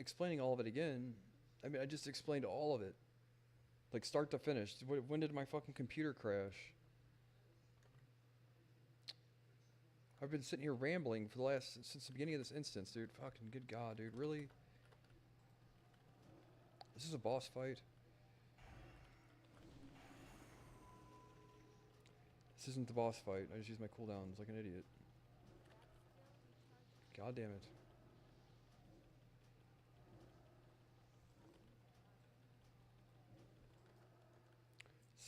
explaining all of it again. I mean, I just explained all of it, like start to finish. When did my fucking computer crash? I've been sitting here rambling for the last since the beginning of this instance, dude. Fucking good god, dude. Really? This is a boss fight. This isn't the boss fight. I just used my cooldowns like an idiot. God damn it.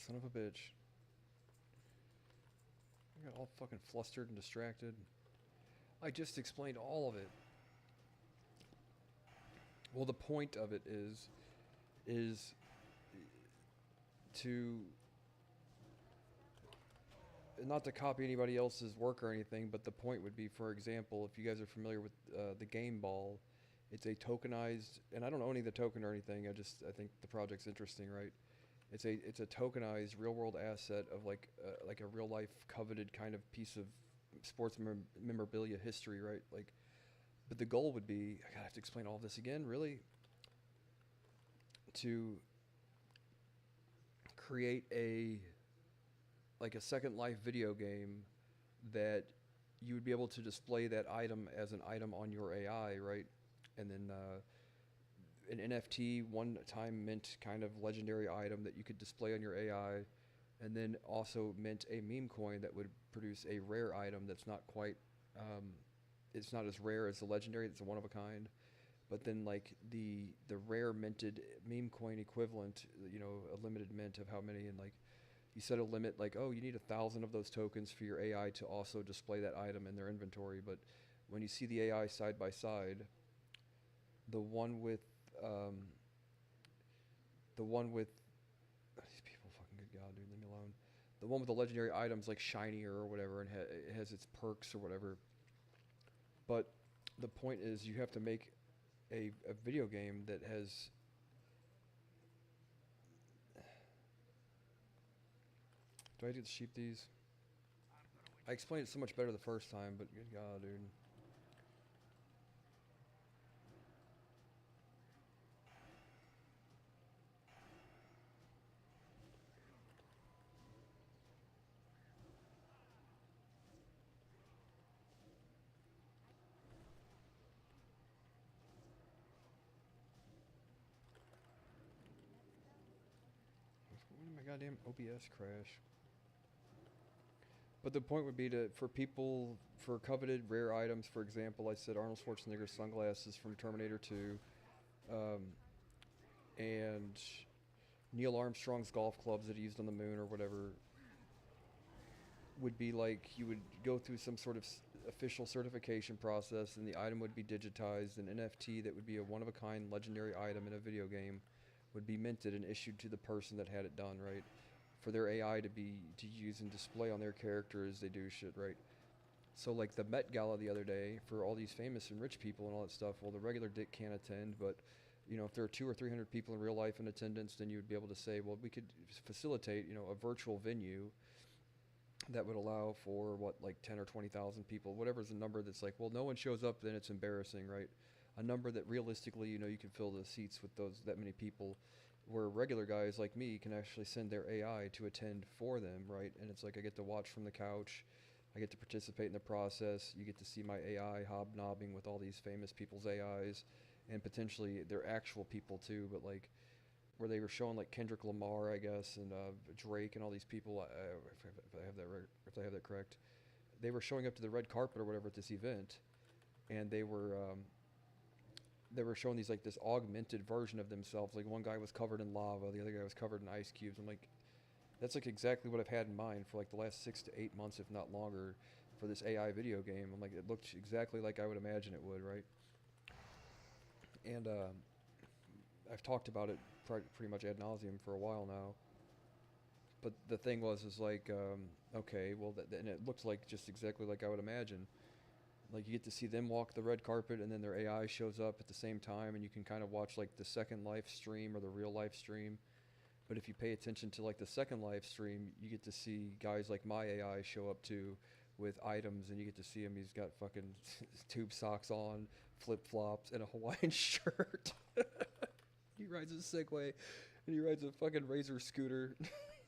Son of a bitch. I got all fucking flustered and distracted. I just explained all of it. Well, the point of it is to not to copy anybody else's work or anything, but the point would be, for example, if you guys are familiar with the game ball, it's a tokenized, and I don't own any of the token or anything. I think the project's interesting, right? It's a tokenized real world asset of like a real life coveted kind of piece of sports memorabilia history, right? Like, but the goal would be, I gotta have to explain all of this again, really, to create a Second Life video game that you would be able to display that item as an item on your AI, right? And then an NFT, one-time mint kind of legendary item that you could display on your AI, and then also mint a meme coin that would produce a rare item that's not quite, it's not as rare as the legendary. It's a one of a kind, but then like the rare minted meme coin equivalent, a limited mint of how many, and like you set a limit, like, oh, you need 1,000 of those tokens for your AI to also display that item in their inventory. But when you see the AI side by side, the one with these people, fucking good god, dude, leave me alone. The one with the legendary items like shinier or whatever, and it has its perks or whatever. But the point is, you have to make a video game that has. Do I get to sheep these? I explained it so much better the first time, but good god, dude. When did my goddamn OBS crash? But the point would be for people, for coveted rare items, for example, I said Arnold Schwarzenegger's sunglasses from Terminator 2, and Neil Armstrong's golf clubs that he used on the moon or whatever, would be like you would go through some sort of official certification process, and the item would be digitized. An NFT that would be a one-of-a-kind legendary item in a video game would be minted and issued to the person that had it done, right? For their AI to use and display on their character as they do shit, right? So like the Met Gala the other day for all these famous and rich people and all that stuff. Well, the regular dick can't attend, but if there are 200 or 300 people in real life in attendance, then you would be able to say, well, we could facilitate, a virtual venue that would allow for what, like 10 or 20,000 people, whatever's the number that's like, well, no one shows up, then it's embarrassing, right? A number that realistically, you can fill the seats with that many people, where regular guys like me can actually send their AI to attend for them, right? And it's like I get to watch from the couch, I get to participate in the process, you get to see my AI hobnobbing with all these famous people's AIs, and potentially they're actual people too, but like where they were showing like Kendrick Lamar, I guess, and Drake and all these people, if I have that correct, they were showing up to the red carpet or whatever at this event, and they were showing these like this augmented version of themselves. Like one guy was covered in lava, the other guy was covered in ice cubes. I'm like, that's like exactly what I've had in mind for like the last 6 to 8 months, if not longer, for this AI video game. I'm like, it looked exactly like I would imagine it would, right? And I've talked about it pretty much ad nauseum for a while now. But the thing is like, okay, well, and it looked like just exactly like I would imagine. Like you get to see them walk the red carpet, and then their AI shows up at the same time, and you can kind of watch like the Second Life stream or the real life stream. But if you pay attention to like the Second Life stream, you get to see guys like my AI show up too with items, and you get to see him. He's got fucking tube socks on, flip-flops, and a Hawaiian shirt. He rides a Segway, and he rides a fucking Razor scooter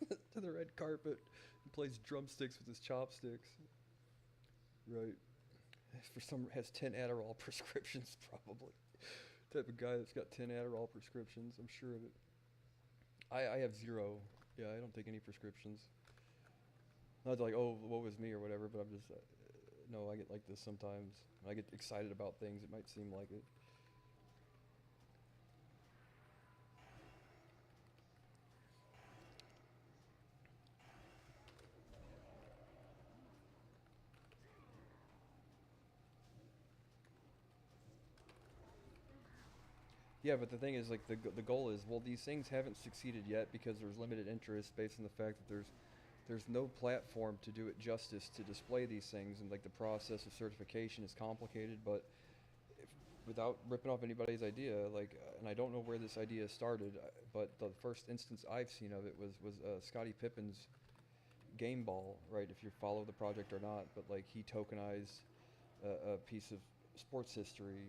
to the red carpet and plays drumsticks with his chopsticks. Right. Has 10 Adderall prescriptions, probably. Type of guy that's got 10 Adderall prescriptions, I'm sure of it. I have 0. Yeah, I don't take any prescriptions. Not like, oh, woe is me or whatever, but I'm just, no, I get like this sometimes. When I get excited about things, it might seem like it. Yeah, but the thing is, like, the goal is, well, these things haven't succeeded yet because there's limited interest based on the fact that there's no platform to do it justice to display these things, and like the process of certification is complicated. But if, without ripping off anybody's idea, like, and I don't know where this idea started, but the first instance I've seen of it was Scottie Pippen's game ball, right? If you follow the project or not, but like he tokenized a piece of sports history.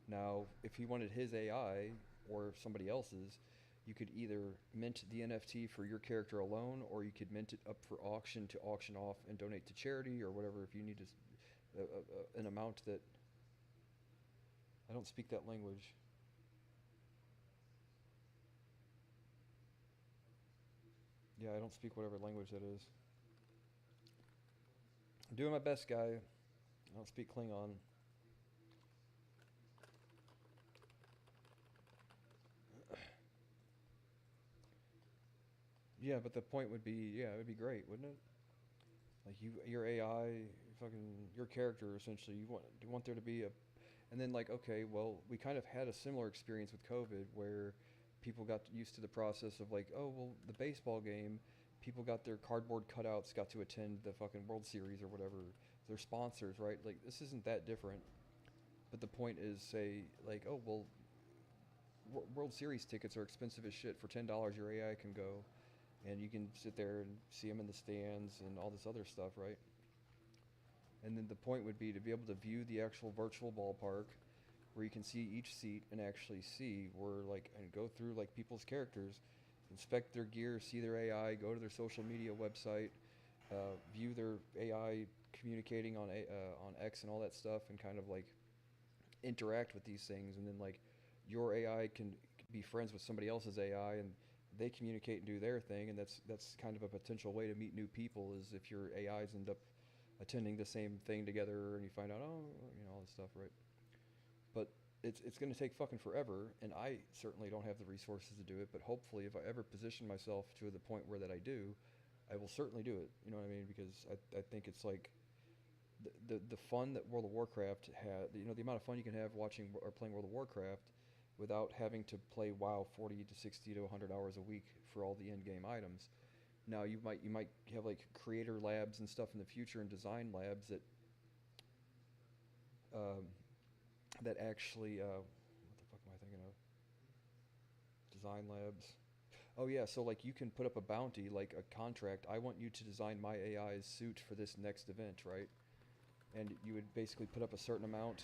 Now, if he wanted his AI or somebody else's, you could either mint the NFT for your character alone, or you could mint it up for auction to auction off and donate to charity or whatever. If you need an amount that I don't speak that language. Yeah, I don't speak whatever language that is. I'm doing my best, guy. I don't speak Klingon. Yeah, but the point would be, yeah, it would be great, wouldn't it? Like your AI, your character, essentially, you want there to be a, and then like, okay, well, we kind of had a similar experience with COVID where people got used to the process of like, oh, well, the baseball game, people got their cardboard cutouts, got to attend the fucking World Series or whatever, their sponsors, right? Like, this isn't that different. But the point is, say, like, oh, well, World Series tickets are expensive as shit. For $10, your AI can go, and you can sit there and see them in the stands and all this other stuff, right? And then the point would be to be able to view the actual virtual ballpark, where you can see each seat and actually see where, like, and go through like people's characters, inspect their gear, see their AI, go to their social media website, view their AI communicating on X and all that stuff, and kind of like interact with these things, and then like your AI can be friends with somebody else's AI, and they communicate and do their thing, and that's kind of a potential way to meet new people, is if your AIs end up attending the same thing together, and you find out, oh, all this stuff, right? But it's going to take fucking forever, and I certainly don't have the resources to do it, but hopefully if I ever position myself to the point where that I do, I will certainly do it, you know what I mean? Because I think it's like the fun that World of Warcraft had, the amount of fun you can have watching or playing World of Warcraft without having to play WoW 40 to 60 to 100 hours a week for all the end-game items. Now you might have like creator labs and stuff in the future, and design labs um, that actually what the fuck am I thinking of? Design labs. Oh yeah, so like you can put up a bounty, like a contract. I want you to design my AI's suit for this next event, right? And you would basically put up a certain amount,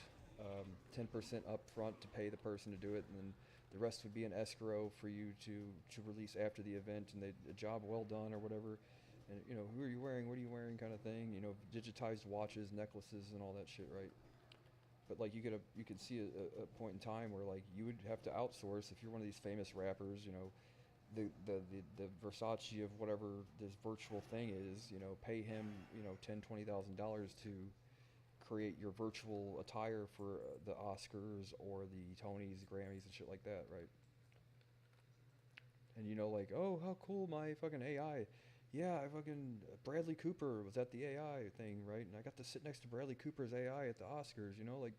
10% up front to pay the person to do it, and then the rest would be an escrow for you to release after the event, and a job well done or whatever. And who are you wearing? What are you wearing? Kind of thing. Digitized watches, necklaces, and all that shit, right? But like you could see a point in time where like you would have to outsource if you're one of these famous rappers, the Versace of whatever this virtual thing is, pay him, $10,000-$20,000 to create your virtual attire for the Oscars or the Tonys, Grammys, and shit like that, right? And like, oh, how cool, my fucking AI. Yeah, I fucking Bradley Cooper was at the AI thing, right? And I got to sit next to Bradley Cooper's AI at the Oscars, like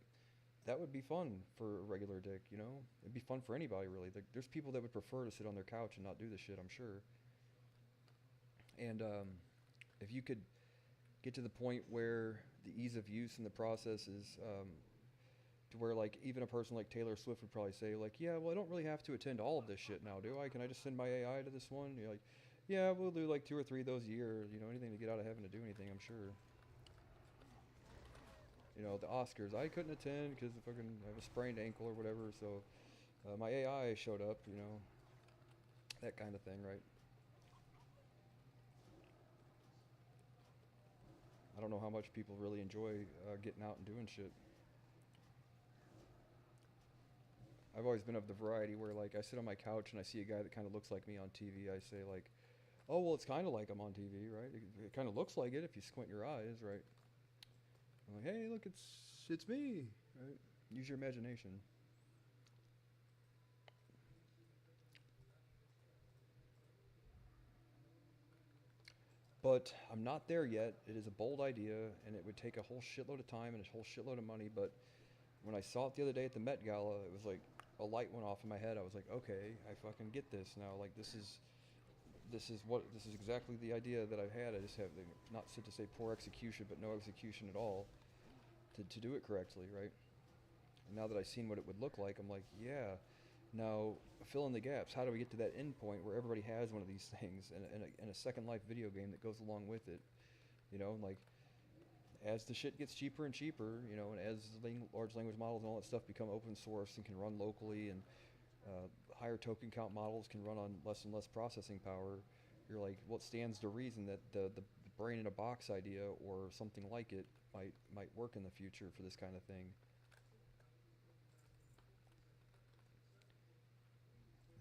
that would be fun for a regular dick, It'd be fun for anybody, really. There's people that would prefer to sit on their couch and not do this shit, I'm sure. And if you could get to the point where the ease of use and the process is to where like even a person like Taylor Swift would probably say like, yeah, well, I don't really have to attend all of this shit now, do I? Can I just send my AI to this one? You're like, yeah, we'll do like 2 or 3 of those a year, anything to get out of having to do anything, I'm sure. You know, the Oscars, I couldn't attend because I fucking have a sprained ankle or whatever. So my AI showed up. You know, that kind of thing, right? I don't know how much people really enjoy getting out and doing shit. I've always been of the variety where like I sit on my couch and I see a guy that kind of looks like me on TV. I say like, oh well, it's kind of like I'm on TV, right? It kind of looks like it if you squint your eyes, right? I'm like, hey, look, it's me, right? Use your imagination. But I'm not there yet. It is a bold idea, and it would take a whole shitload of time and a whole shitload of money. But when I saw it the other day at the Met Gala, it was like a light went off in my head. I was like, okay, I fucking get this now. Like this is exactly the idea that I've had. I just have not to say poor execution, but no execution at all to do it correctly, right? And now that I've seen what it would look like, I'm like, yeah. Now fill in the gaps. How do we get to that end point where everybody has one of these things and a Second Life video game that goes along with it? You know, like as the shit gets cheaper and cheaper, you know, and as large language models and all that stuff become open source and can run locally, and higher token count models can run on less and less processing power, you're like, what stands to reason that the brain in a box idea or something like it might work in the future for this kind of thing?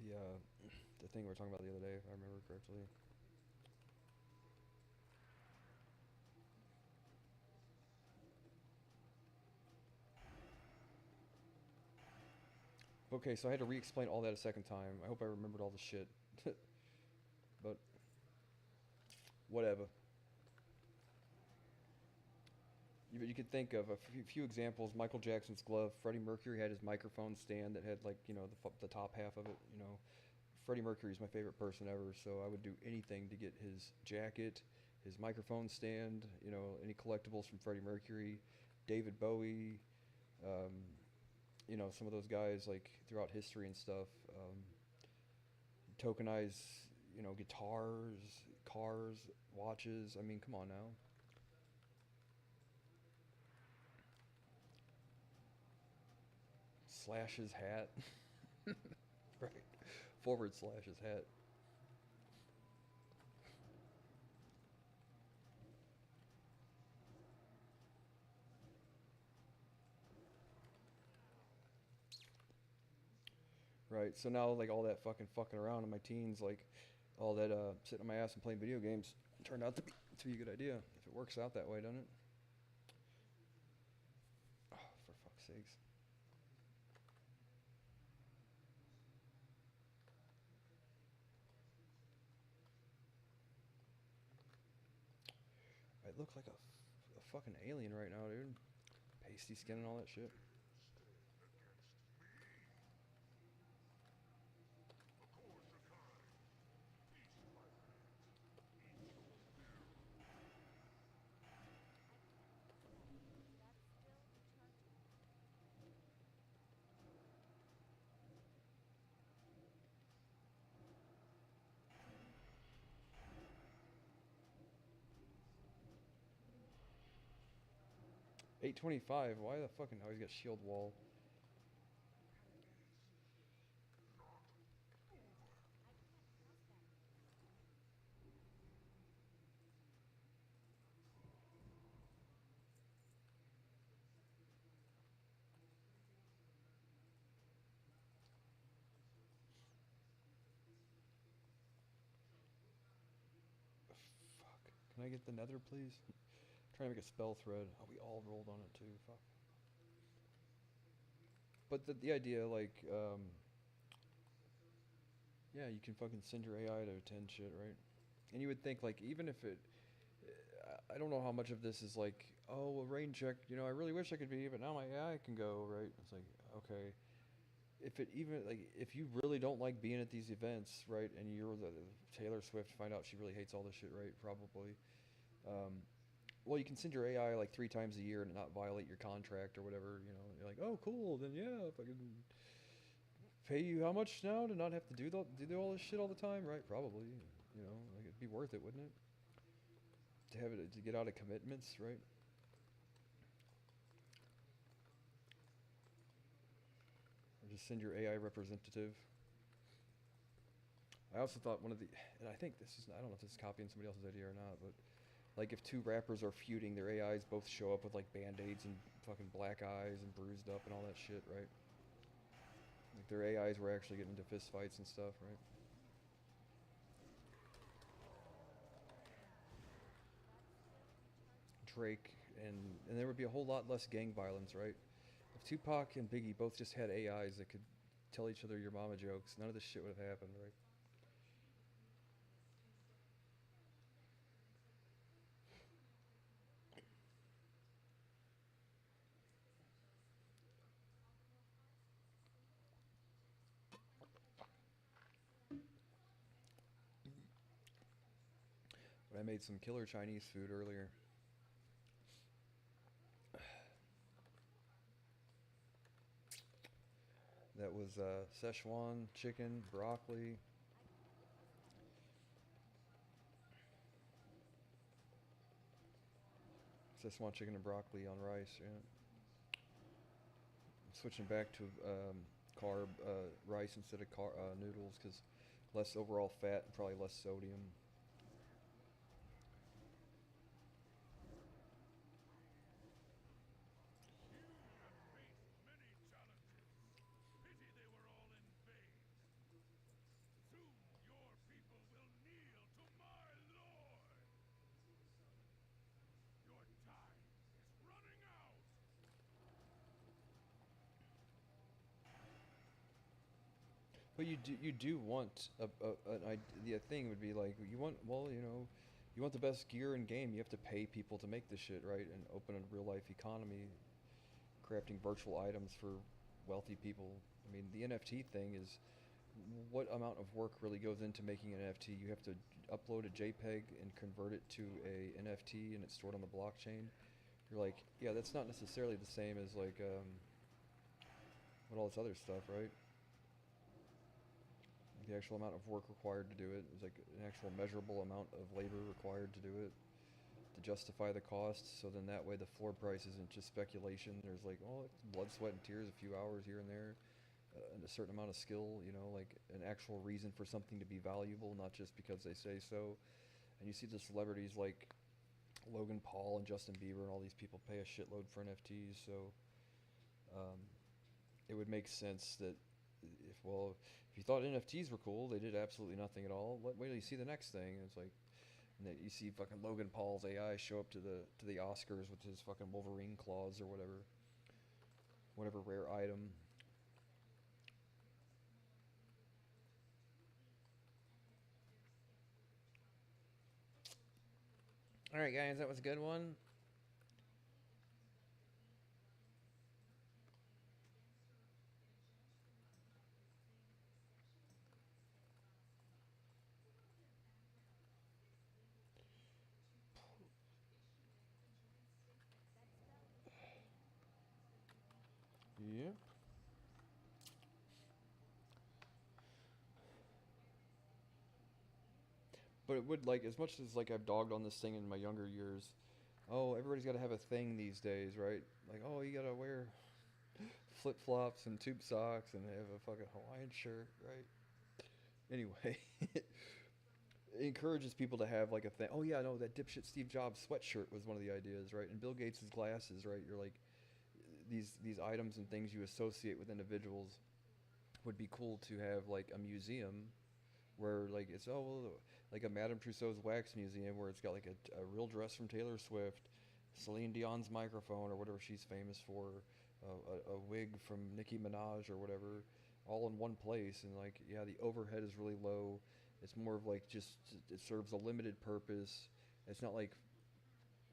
The the thing we were talking about the other day, if I remember correctly. Okay, so I had to re-explain all that a second time. I hope I remembered all the shit, but whatever. You could think of a few examples. Michael Jackson's glove. Freddie Mercury had his microphone stand that had like the top half of it. You know, Freddie Mercury is my favorite person ever, so I would do anything to get his jacket, his microphone stand. You know, any collectibles from Freddie Mercury, David Bowie. Um, you know, some of those guys like throughout history and stuff. Tokenize, you know, guitars, cars, watches. I mean, come on now. Slash his hat. Right. Forward slash his hat. Right. So now like all that fucking around in my teens, like all that sitting on my ass and playing video games turned out to be a good idea if it works out that way, doesn't it? Oh, for fuck's sakes. I look like a fucking alien right now, dude. Pasty skin and all that shit. 825. Why the fucking always got shield wall? Fuck. Can I get the nether, please? Trying to make a spell thread. Oh, we all rolled on it too. Fuck. But the idea, like, yeah, you can fucking send your AI to attend shit, right? And you would think, like, even if it, I don't know how much of this is like, oh, well, rain check, you know, I really wish I could be, but now my AI can go, right? It's like, okay, if it even, like, if you really don't like being at these events, right, and you're the Taylor Swift, find out she really hates all this shit, right? Probably. Um, well, you can send your AI like 3 times a year and not violate your contract or whatever, you know. You're like, oh, cool, then yeah, if I can pay you how much now to not have to do all this shit all the time, right? Probably, you know, like it'd be worth it, wouldn't it? To have it to get out of commitments, right? just send your AI representative. I also thought one of the, and I think this is, I don't know if this is copying somebody else's idea or not, but like if two rappers are feuding, their AIs both show up with like band-aids and fucking black eyes and bruised up and all that shit, right? Like their AIs were actually getting into fist fights and stuff, right? Drake and there would be a whole lot less gang violence, right? If Tupac and Biggie both just had AIs that could tell each other your mama jokes, none of this shit would have happened, right? But I made some killer Chinese food earlier. That was Szechuan chicken, broccoli, Szechuan chicken and broccoli on rice. Yeah, I'm switching back to carb rice instead of noodles because less overall fat and probably less sodium. But you do want the thing would be like you want, well, you want the best gear in game. You have to pay people to make this shit, right? And open a real life economy, crafting virtual items for wealthy people. I mean, the NFT thing is what amount of work really goes into making an NFT. You have to upload a JPEG and convert it to a NFT, and it's stored on the blockchain. You're like, yeah, that's not necessarily the same as like what all this other stuff, right? The actual amount of work required to do it is like an actual measurable amount of labor required to do it to justify the costs. So then that way the floor price isn't just speculation. There's like, oh, it's blood, sweat, and tears, a few hours here and there, and a certain amount of skill. Like an actual reason for something to be valuable, not just because they say so. And you see the celebrities like Logan Paul and Justin Bieber and all these people pay a shitload for NFTs. So um, it would make sense that if you thought NFTs were cool, they did absolutely nothing at all. Wait till you see the next thing. It's like, and then you see fucking Logan Paul's AI show up to the Oscars with his fucking Wolverine claws or whatever rare item. All right, guys, that was a good one. Yep. But it would like as much as like I've dogged on this thing in my younger years. Oh, everybody's got to have a thing these days, right? Like, oh, you gotta wear flip flops and tube socks and have a fucking Hawaiian shirt, right? Anyway, it encourages people to have like a thing. Oh yeah, no, that dipshit Steve Jobs sweatshirt was one of the ideas, right? And Bill Gates' glasses, right? You're like these items and things you associate with individuals would be cool to have like a museum where like it's like a Madame Tussauds wax museum where it's got like a real dress from Taylor Swift, Celine Dion's microphone or whatever she's famous for, a wig from Nicki Minaj or whatever, all in one place. And like, yeah, the overhead is really low. It's more of like just it serves a limited purpose. It's not like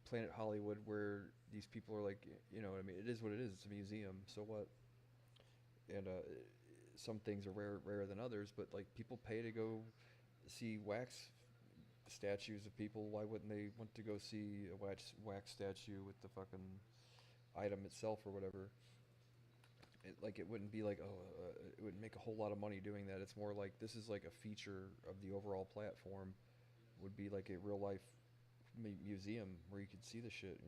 Planet Hollywood where these people are like, what I mean? It is what it is. It's a museum. So what? And some things are rarer than others, but like people pay to go see wax statues of people. Why wouldn't they want to go see a wax statue with the fucking item itself or whatever? It wouldn't be like, it wouldn't make a whole lot of money doing that. It's more like this is like a feature of the overall platform. Would be like a real life museum where you could see the shit.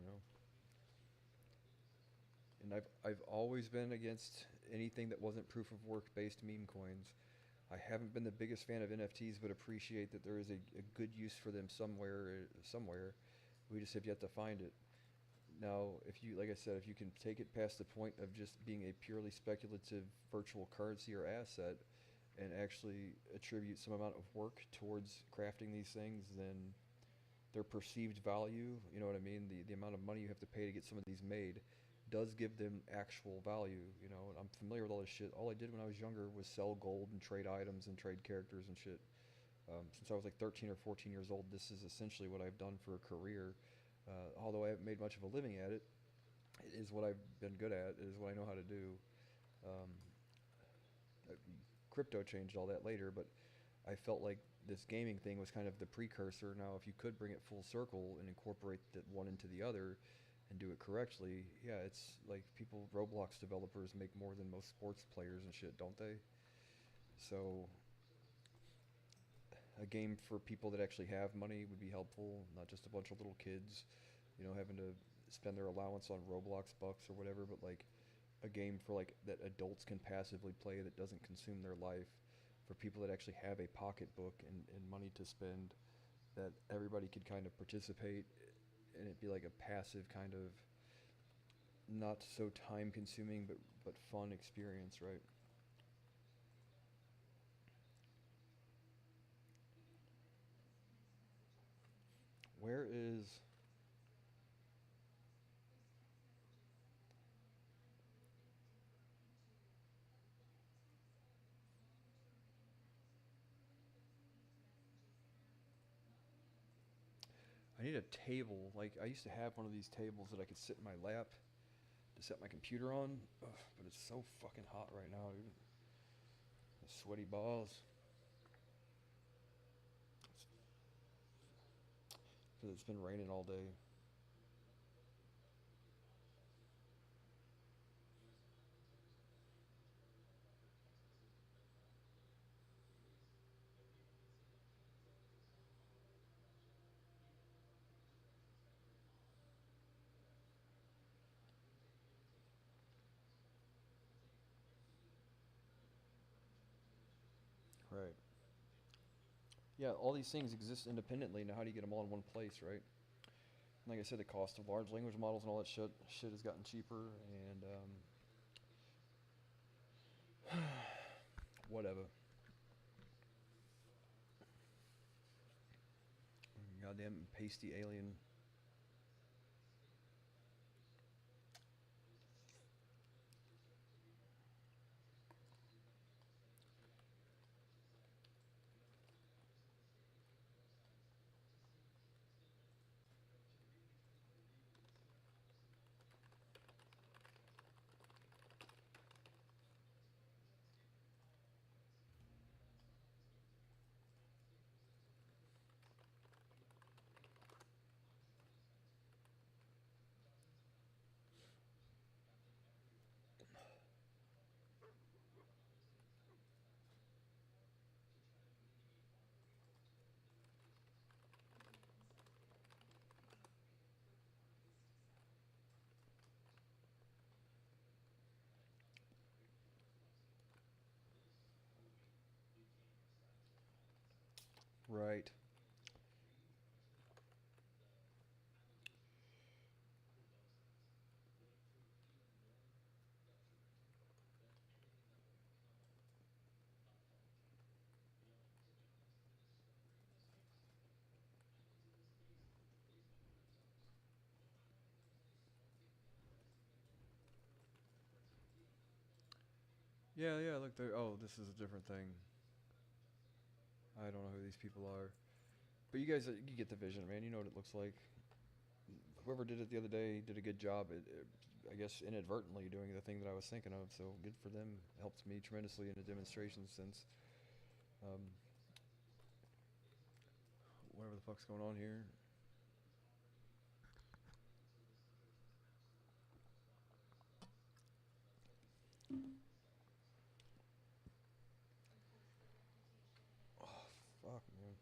And I've always been against anything that wasn't proof of work based meme coins. I haven't been the biggest fan of NFTs, but appreciate that there is a good use for them somewhere. We just have yet to find it. Now, if you, like I said, if you can take it past the point of just being a purely speculative virtual currency or asset, and actually attribute some amount of work towards crafting these things, then their perceived value, you know what I mean, the amount of money you have to pay to get some of these made, does give them actual value, you know. And I'm familiar with all this shit. All I did when I was younger was sell gold and trade items and trade characters and shit. Since I was like 13 or 14 years old, this is essentially what I've done for a career. Although I haven't made much of a living at it, it is what I've been good at. It is what I know how to do. Um, Crypto changed all that later, but I felt like this gaming thing was kind of the precursor. Now, if you could bring it full circle and incorporate the one into the other and do it correctly, yeah, it's like people, Roblox developers make more than most sports players and shit, don't they? So, a game for people that actually have money would be helpful, not just a bunch of little kids, you know, having to spend their allowance on Roblox bucks or whatever, but like a game for like that adults can passively play that doesn't consume their life, for people that actually have a pocketbook and money to spend, that everybody could kind of participate and it be like a passive kind of not so time consuming but fun experience, right? Where is I need a table. Like I used to have one of these tables that I could sit in my lap to set my computer on. Ugh, but it's so fucking hot right now, dude. Sweaty balls. Because it's been raining all day. Right. Yeah, all these things exist independently. Now, how do you get them all in one place, right? Like I said, the cost of large language models and all that shit has gotten cheaper, and whatever. Goddamn pasty alien. Right. Yeah, yeah. Look, there. Oh, this is a different thing. I don't know who these people are, but you guys, you get the vision, man. You know what it looks like. Whoever did it the other day did a good job. I guess inadvertently doing the thing that I was thinking of. So good for them. Helped me tremendously in a demonstration since um, whatever the fuck's going on here. Oh fuck, man.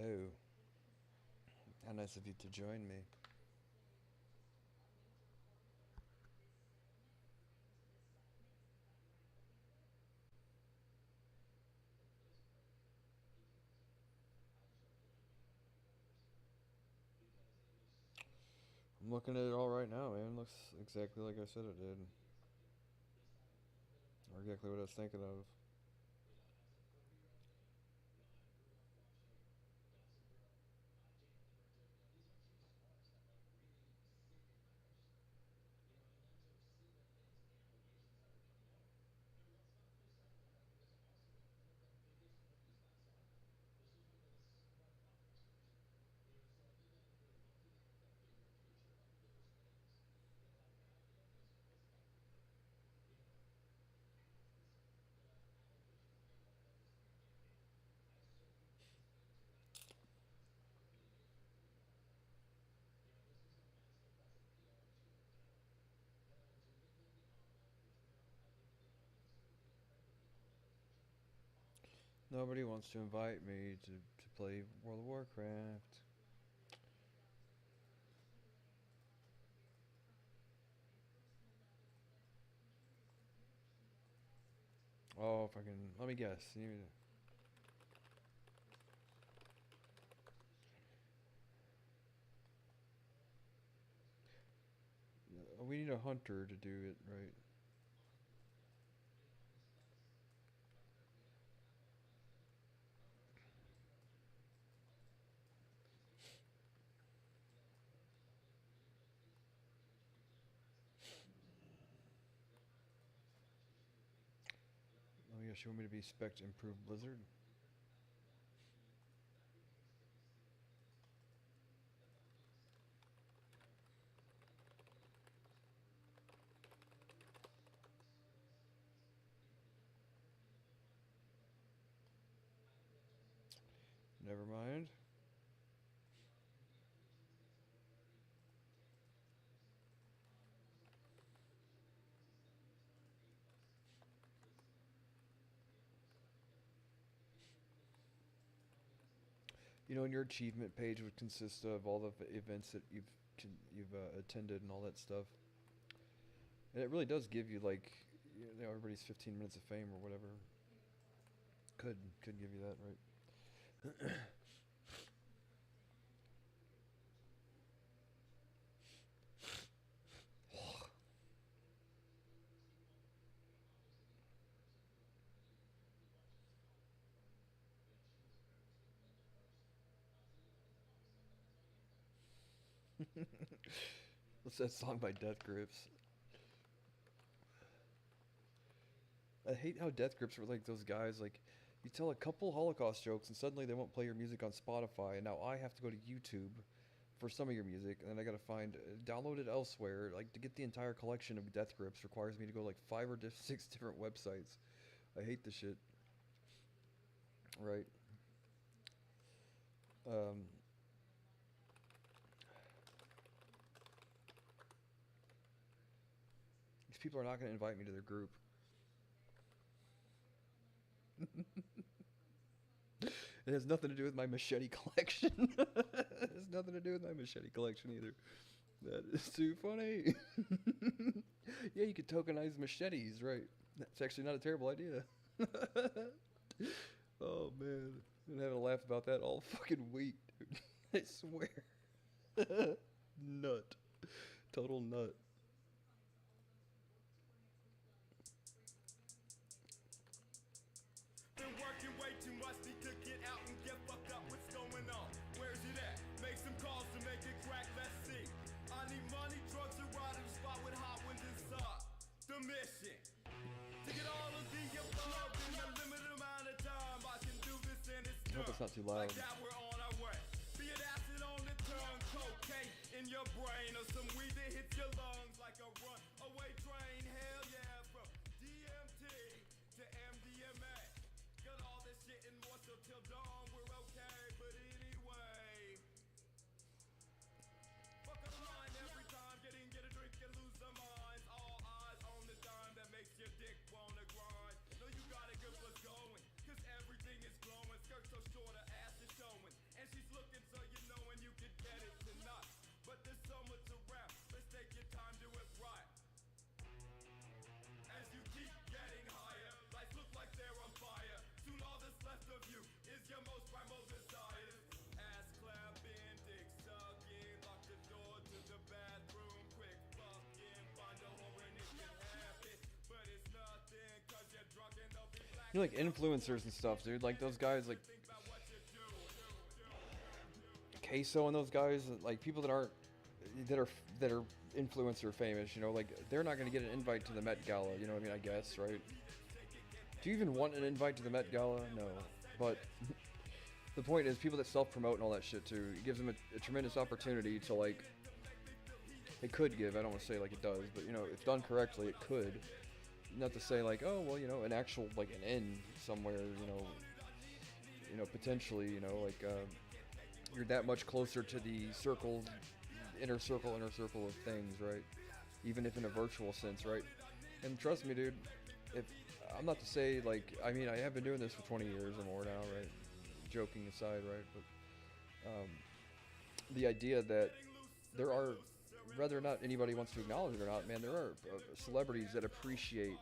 Oh, how nice of you to join me. I'm looking at it all right now, man. Looks exactly like I said it did. Or exactly what I was thinking of. Nobody wants to invite me to play World of Warcraft. Oh, if I can, let me guess. We need a hunter to do it, right? Oh, yes, you want me to be spec improved Blizzard? Never mind. You know, and your achievement page would consist of all the events that you've attended and all that stuff. And it really does give you like, you know, everybody's 15 minutes of fame or whatever. Could give you that, right? What's that song by Death Grips? I hate how Death Grips were like those guys like you tell a couple Holocaust jokes and suddenly they won't play your music on Spotify and now I have to go to YouTube for some of your music and then I gotta find download it elsewhere. Like to get the entire collection of Death Grips requires me to go like 6 different websites. I hate the shit. Right. Um, these people are not gonna invite me to their group. It has nothing to do with my machete collection. It has nothing to do with my machete collection either. That is too funny. Yeah, you could tokenize machetes, right? That's actually not a terrible idea. Oh man, I've been having a laugh about that all fucking week, dude. I swear. Nut. Total nut. Been working way too much, need to get out and get fucked up. What's going on? Where's it at? Make some calls to make it crack, let's see. I need money, drugs, and ride in the spot with hot winds inside. The mission. To get all of the above in a limited amount of time. I can do this and it's I done. hope it's not too loud. Like that, we're on our way. Be it acid on the tongue, cocaine in your brain, or some weed that hits your lungs like a runaway train. Hell yeah, from DMT to MDMA. Got all this shit and more, so till dawn we're okay. But anyway, fuck up the line every time. Get a drink and lose their minds. All eyes on the dime that makes your dick wanna grind. No, you gotta get what's going, cause everything is glowing. Skirt so short, her ass is showing, and she's You know, like influencers and stuff, dude. Like those guys, like Queso and those guys, like people that aren't that are influencer famous. You know, like they're not gonna get an invite to the Met Gala. You know what I mean? I guess, right? Do you even want an invite to the Met Gala? No, but the point is, people that self-promote and all that shit too, it gives them a tremendous opportunity to like. It could give. I don't want to say like it does, but you know, if done correctly, it could. Not to say like, oh well, you know, an actual like an inn somewhere, you know, potentially, you know, like you're that much closer to the circle, inner circle of things, right? Even if in a virtual sense, right? And trust me, dude, if I'm not to say like, I mean, I have been doing this for 20 years or more now, right? Joking aside, right? But the idea that there are, whether or not anybody wants to acknowledge it or not, man, there are celebrities that appreciate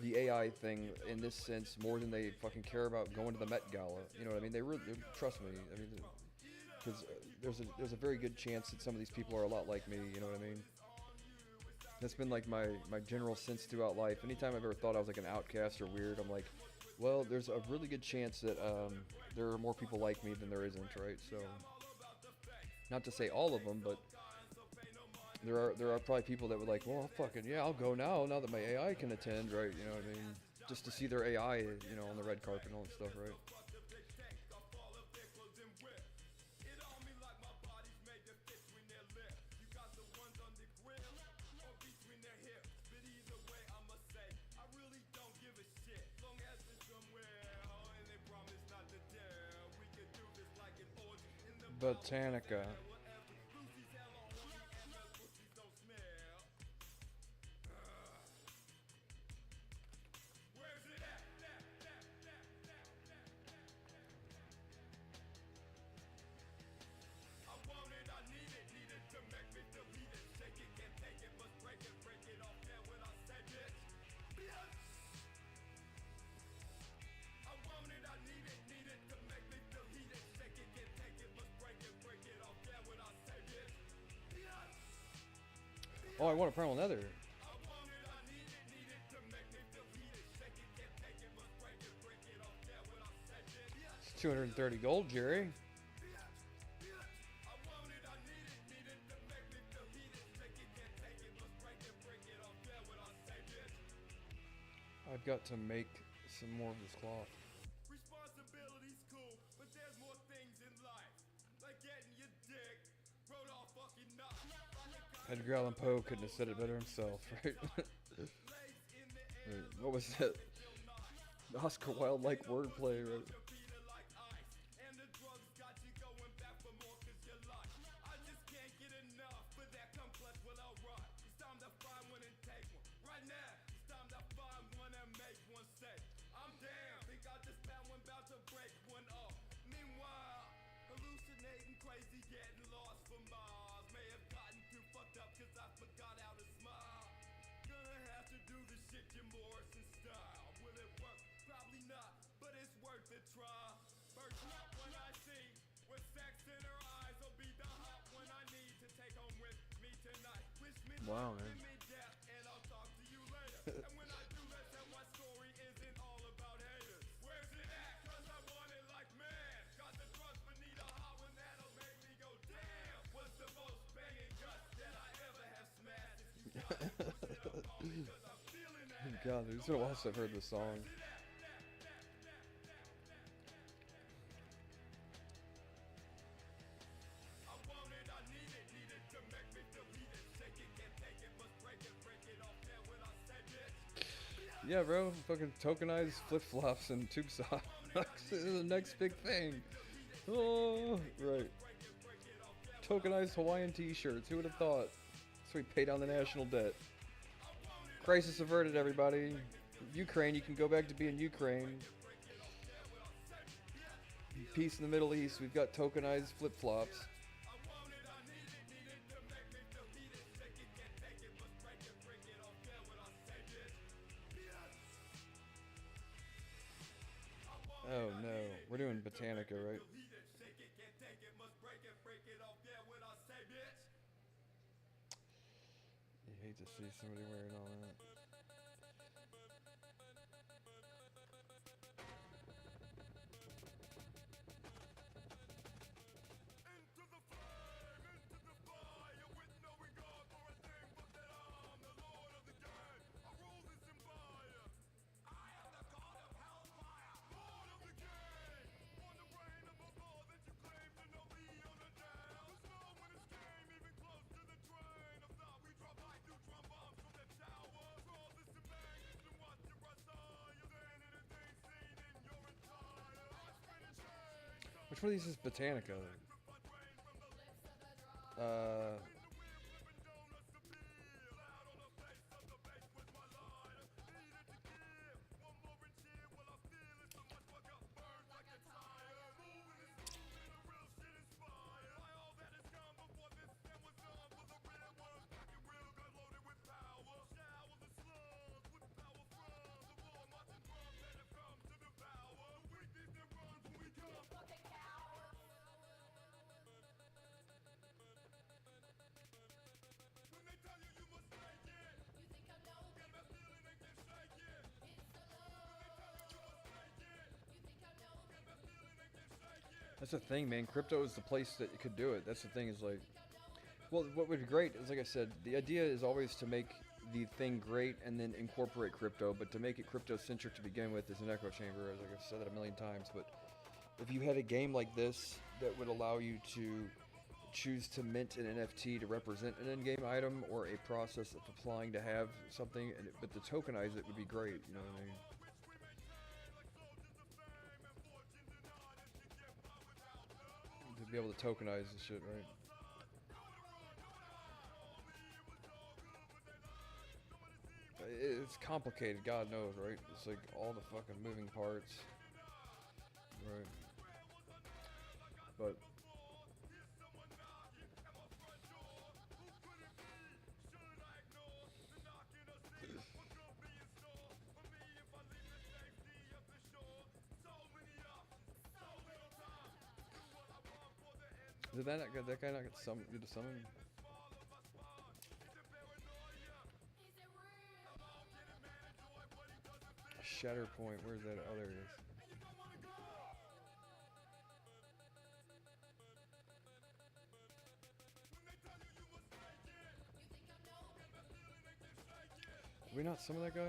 the AI thing in this sense more than they fucking care about going to the Met Gala. You know what I mean? They really, trust me. I mean, because there's a very good chance that some of these people are a lot like me. You know what I mean? That's been like my general sense throughout life. Anytime I've ever thought I was like an outcast or weird, I'm like, well, there's a really good chance that there are more people like me than there isn't, right? So, not to say all of them, but there are probably people that would like, well, fucking yeah, I'll go now that my AI can attend, right? You know what I mean? Just to see their AI, you know, on the red carpet and all that stuff, right? Botanica. Oh, I want a primal nether. It's 230 gold, Jerry. I've got to make some more of this cloth. Responsibility's cool, but there's more things in life. Like getting your dick rode off fucking nuts. Edgar Allan Poe couldn't have said it better himself, right? Right. What was that? Oscar Wilde like wordplay, right? Wow, man. God, it's been a while since I've heard this song. Yeah, bro, fucking tokenized flip-flops and tube socks is the next big thing. Oh, right. Tokenized Hawaiian t-shirts, who would have thought? So we pay down the national debt. Crisis averted, everybody. Ukraine, you can go back to being Ukraine. Peace in the Middle East, we've got tokenized flip-flops. Oh no, we're doing Botanica, right? You hate to see somebody wearing all that. Which one of these is Botanica? Uh, that's the thing, man. Crypto is the place that you could do it. That's the thing is like, well, what would be great is, like I said, the idea is always to make the thing great and then incorporate crypto, but to make it crypto-centric to begin with is an echo chamber, as like I've said that a million times. But if you had a game like this that would allow you to choose to mint an NFT to represent an in-game item or a process of applying to have something, but to tokenize it would be great, you know what I mean? To be able to tokenize the shit, right? It's complicated, God knows, right? It's like all the fucking moving parts, right? But did that guy not get some get to summon? Shatter point, where's that? Oh, there it is. Did we not summon that guy?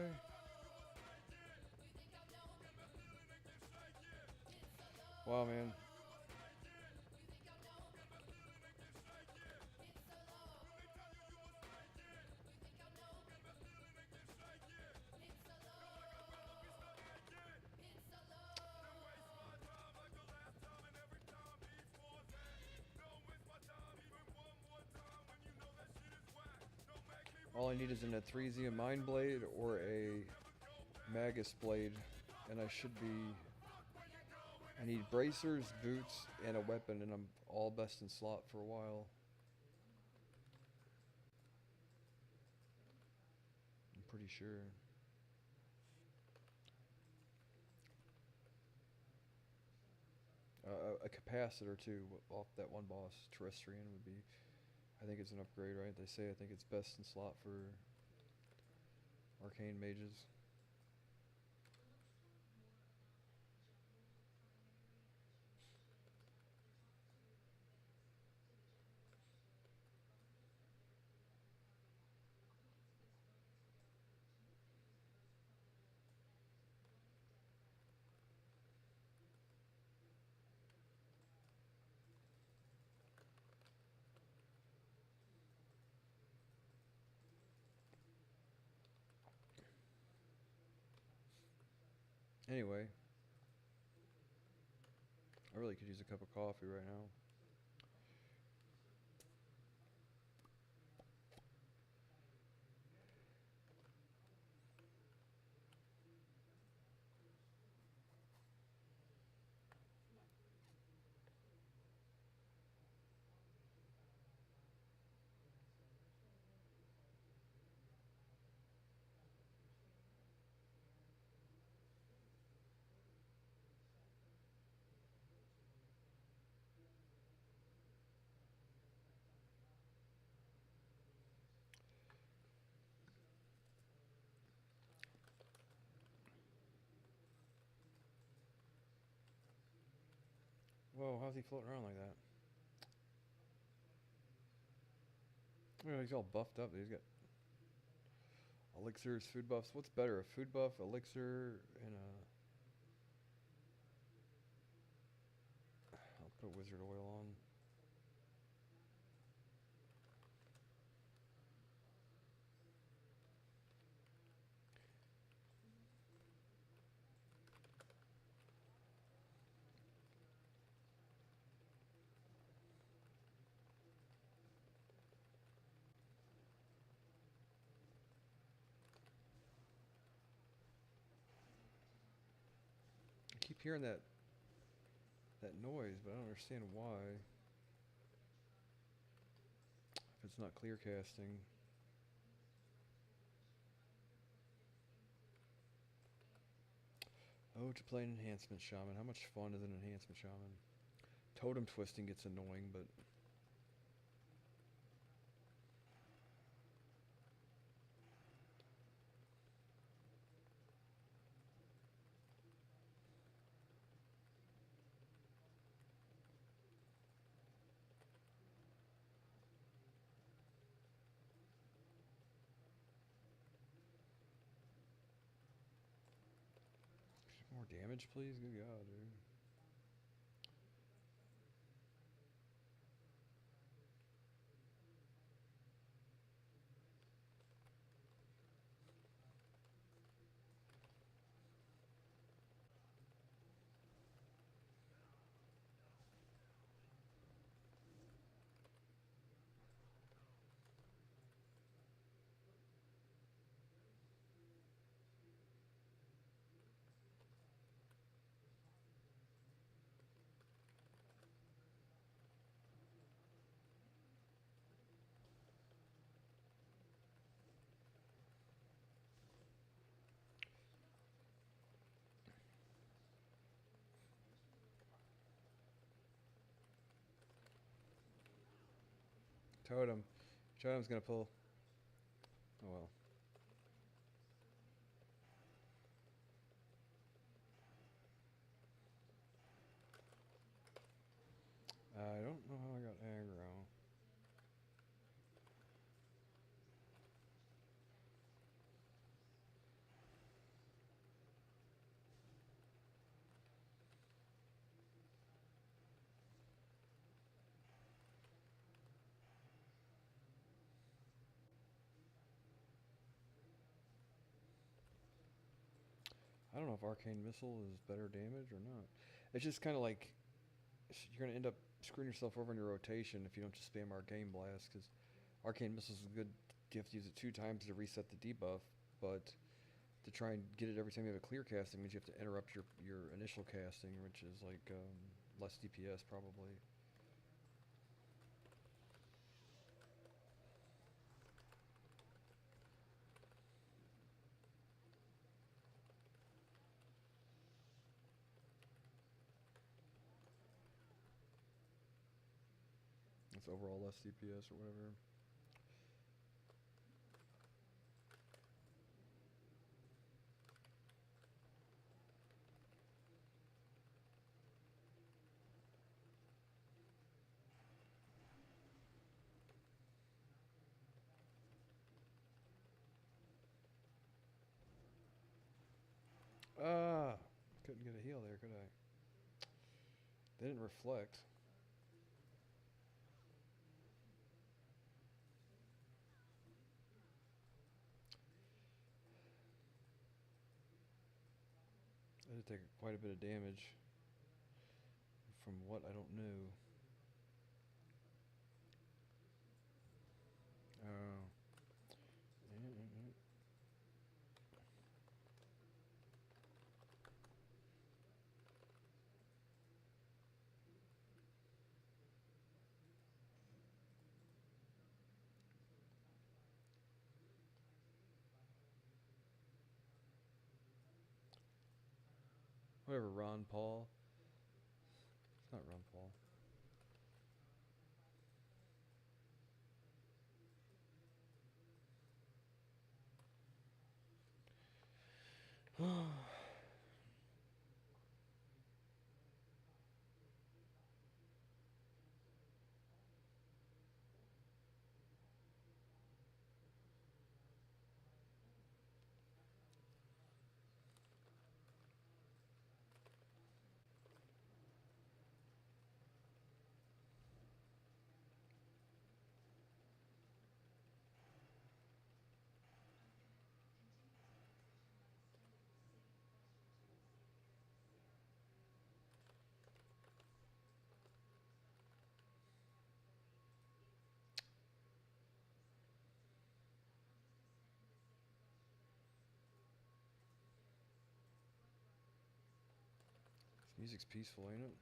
Wow, man. All I need is an Athresian Mind Blade or a Magus Blade, and I should be... I need bracers, boots, and a weapon, and I'm all best in slot for a while. I'm pretty sure. A capacitor too, off that one boss, Terrestrian, would be... I think it's an upgrade, right? They say I think it's best in slot for arcane mages. Anyway, I really could use a cup of coffee right now. Whoa, how's he floating around like that? Oh, he's all buffed up. He's got elixirs, food buffs. What's better, a food buff, elixir, and a... I'll put wizard oil on. keep hearing that noise, but I don't understand why. If it's not clear casting. Oh, to play an enhancement shaman. How much fun is an enhancement shaman? Totem twisting gets annoying, but more damage, please. Good God, dude. Totem. Totem's gonna pull. Oh well. I don't know how I got aggro. I don't know if arcane missile is better damage or not. It's just kind of like you're gonna end up screwing yourself over in your rotation if you don't just spam arcane blast. Because arcane missile is a good gift to use it 2 times to reset the debuff, but to try and get it every time you have a clear casting means you have to interrupt your initial casting, which is like less DPS probably. It's overall less DPS or whatever. Ah, couldn't get a heal there, could I? They didn't reflect. I did take quite a bit of damage from what I don't know. Oh. Whatever, Ron Paul. It's not Ron Paul. Music's peaceful, ain't it?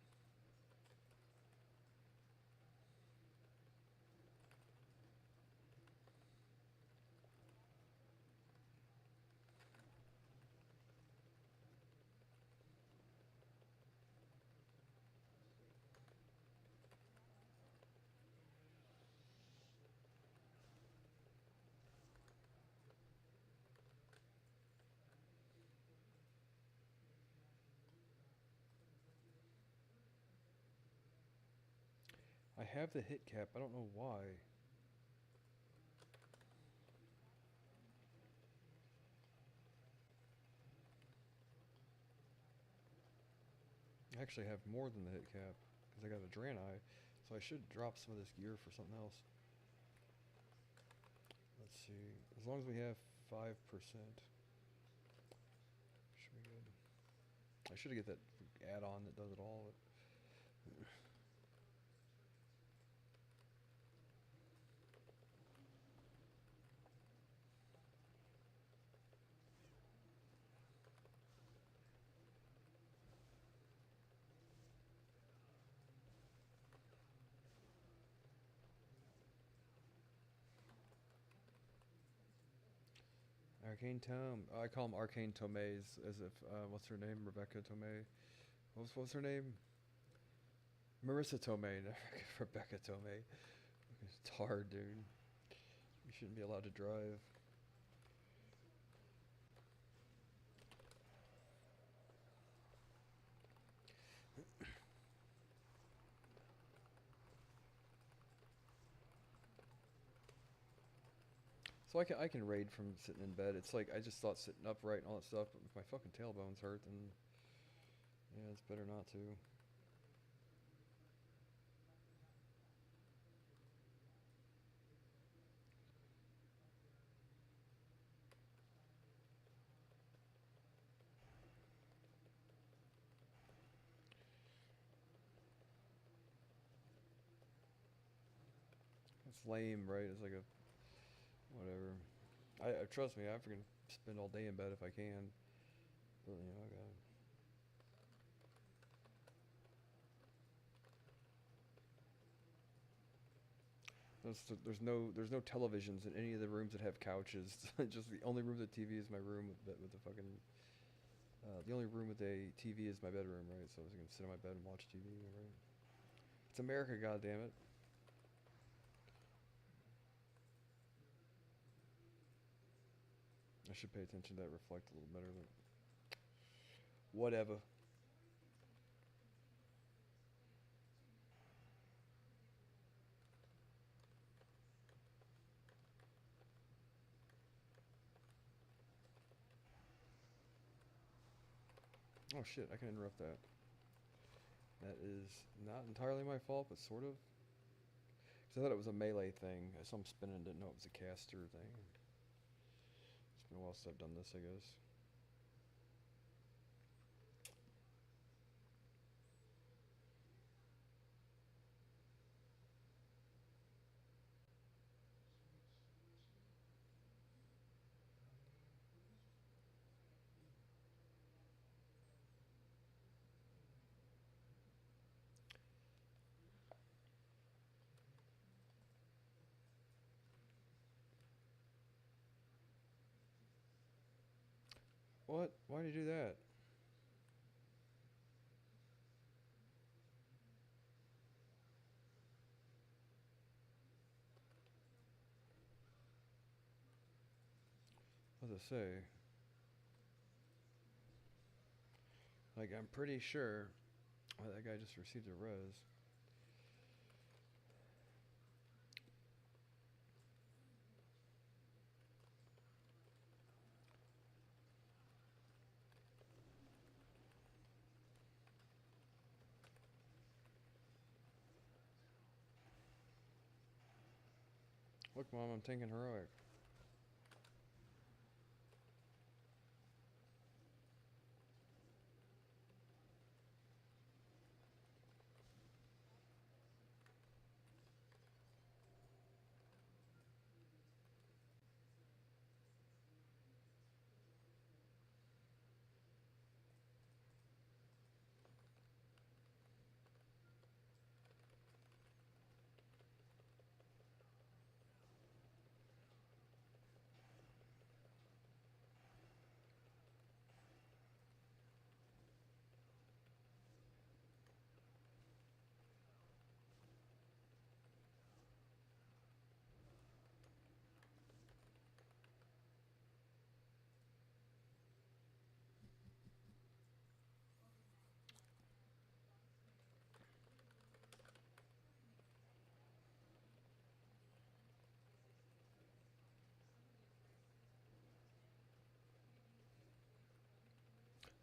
I have the hit cap. I don't know why. I actually have more than the hit cap because I got a Draenei, so I should drop some of this gear for something else. Let's see. As long as we have 5%, should be good. I should get that add-on that does it all. Arcane Tome. Oh, I call them Arcane Tomes as if, what's her name? Rebecca Tomei. What's her name? Marissa Tomei. Rebecca Tomei. It's hard, dude. You shouldn't be allowed to drive. So I can raid from sitting in bed. It's like I just thought sitting upright and all that stuff, but if my fucking tailbones hurt, then yeah, it's better not to. It's lame, right? It's like a whatever. I trust me, I freaking spend all day in bed if I can. But you know, I gotta. There's no televisions in any of the rooms that have couches. Just the only room with a TV is my room with the fucking. The only room with a TV is my bedroom, right? So I can sit on my bed and watch TV, right? It's America, goddammit. I should pay attention to that reflect a little better, but whatever. Oh shit, I can interrupt that. That is not entirely my fault, but sort of. 'Cause I thought it was a melee thing. I saw him spinning, didn't know it was a caster thing. It's been a while since I've done this, I guess. What? Why did you do that? What does it say? Like, I'm pretty sure that guy just received a res. Look, Mom, I'm tanking heroic.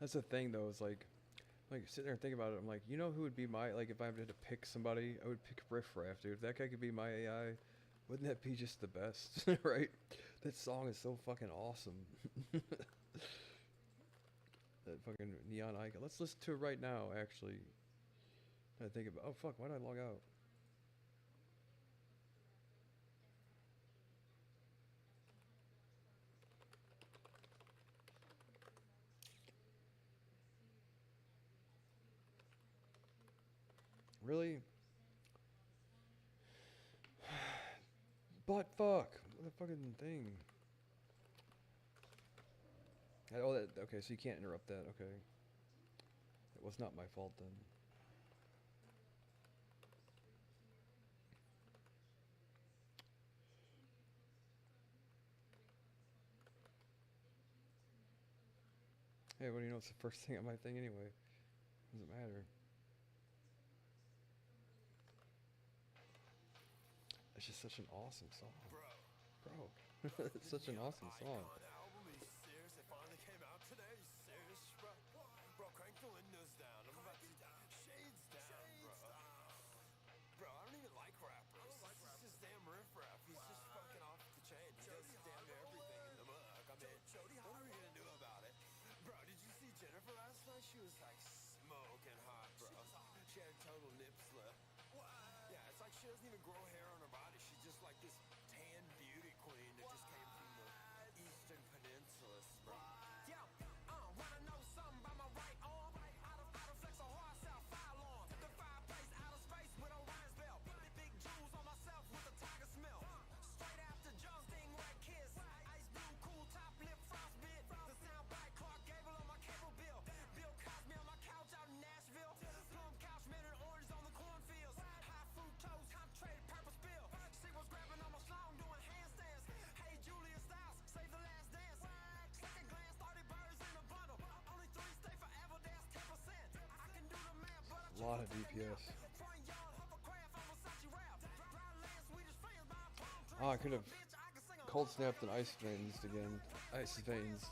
That's the thing though. It's like sitting there and thinking about it. I'm like, you know who would be my like if I had to pick somebody, I would pick Riff Raff, dude. If that guy could be my AI, wouldn't that be just the best, right? That song is so fucking awesome. That fucking neon icon. Let's listen to it right now. Actually, I think about. Oh fuck! Why did I log out? Really? Butt fuck. What the fucking thing? Oh, that. Okay, so you can't interrupt that. Okay. It was not my fault then. Hey, what do you know? It's the first thing on my thing anyway. Doesn't matter. It's just such an awesome song. Bro. It's such an awesome song. Album, are you serious? It finally came out today? Are you serious, bro? Bro, crank the windows down. I'm about to shades down, bro. Bro, I don't even like rappers. It's just damn Riff Raff. He's just fucking off the chain. He does damn near everything in the book. I mean, what are we gonna do about it? Bro, did you see Jennifer last night? She was like smoking hot, bro. She had a total nip slip. Yeah, it's like she doesn't even grow hair on her body. She's just like this tan beauty queen that just came from the Eastern Peninsula, bro. Yeah, wanna know something about my right arm? Out of flex a horse out file on. The fireplace out of space with Orion's belt. Big jewels on myself with a tiger smell. Straight after Jones Ding Red Kiss. Ice blue, cool top lip, frostbit. The sound bite Clark Gable on my cable bill. Bill Cosby on my couch out in Nashville. Plum couch men and orange on the cornfields. High fructose, concentrated purple spill. She was grabbing on my schlong doing handstands. Hey Julia Stiles, save the last dance. Second glance, 30 birds in a bundle. Only 3 stay forever, that's 10%. I can do the math, but A lot of DPS. Oh, I could have cold snapped and ice veins again. Ice veins.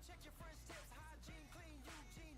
Check your French tips, hygiene, clean, Eugene,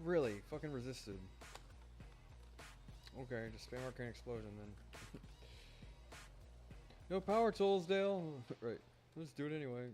Really? Fucking resisted. Okay, just spam Arcane Explosion then. No power tools, Dale! Right. Let's do it anyway.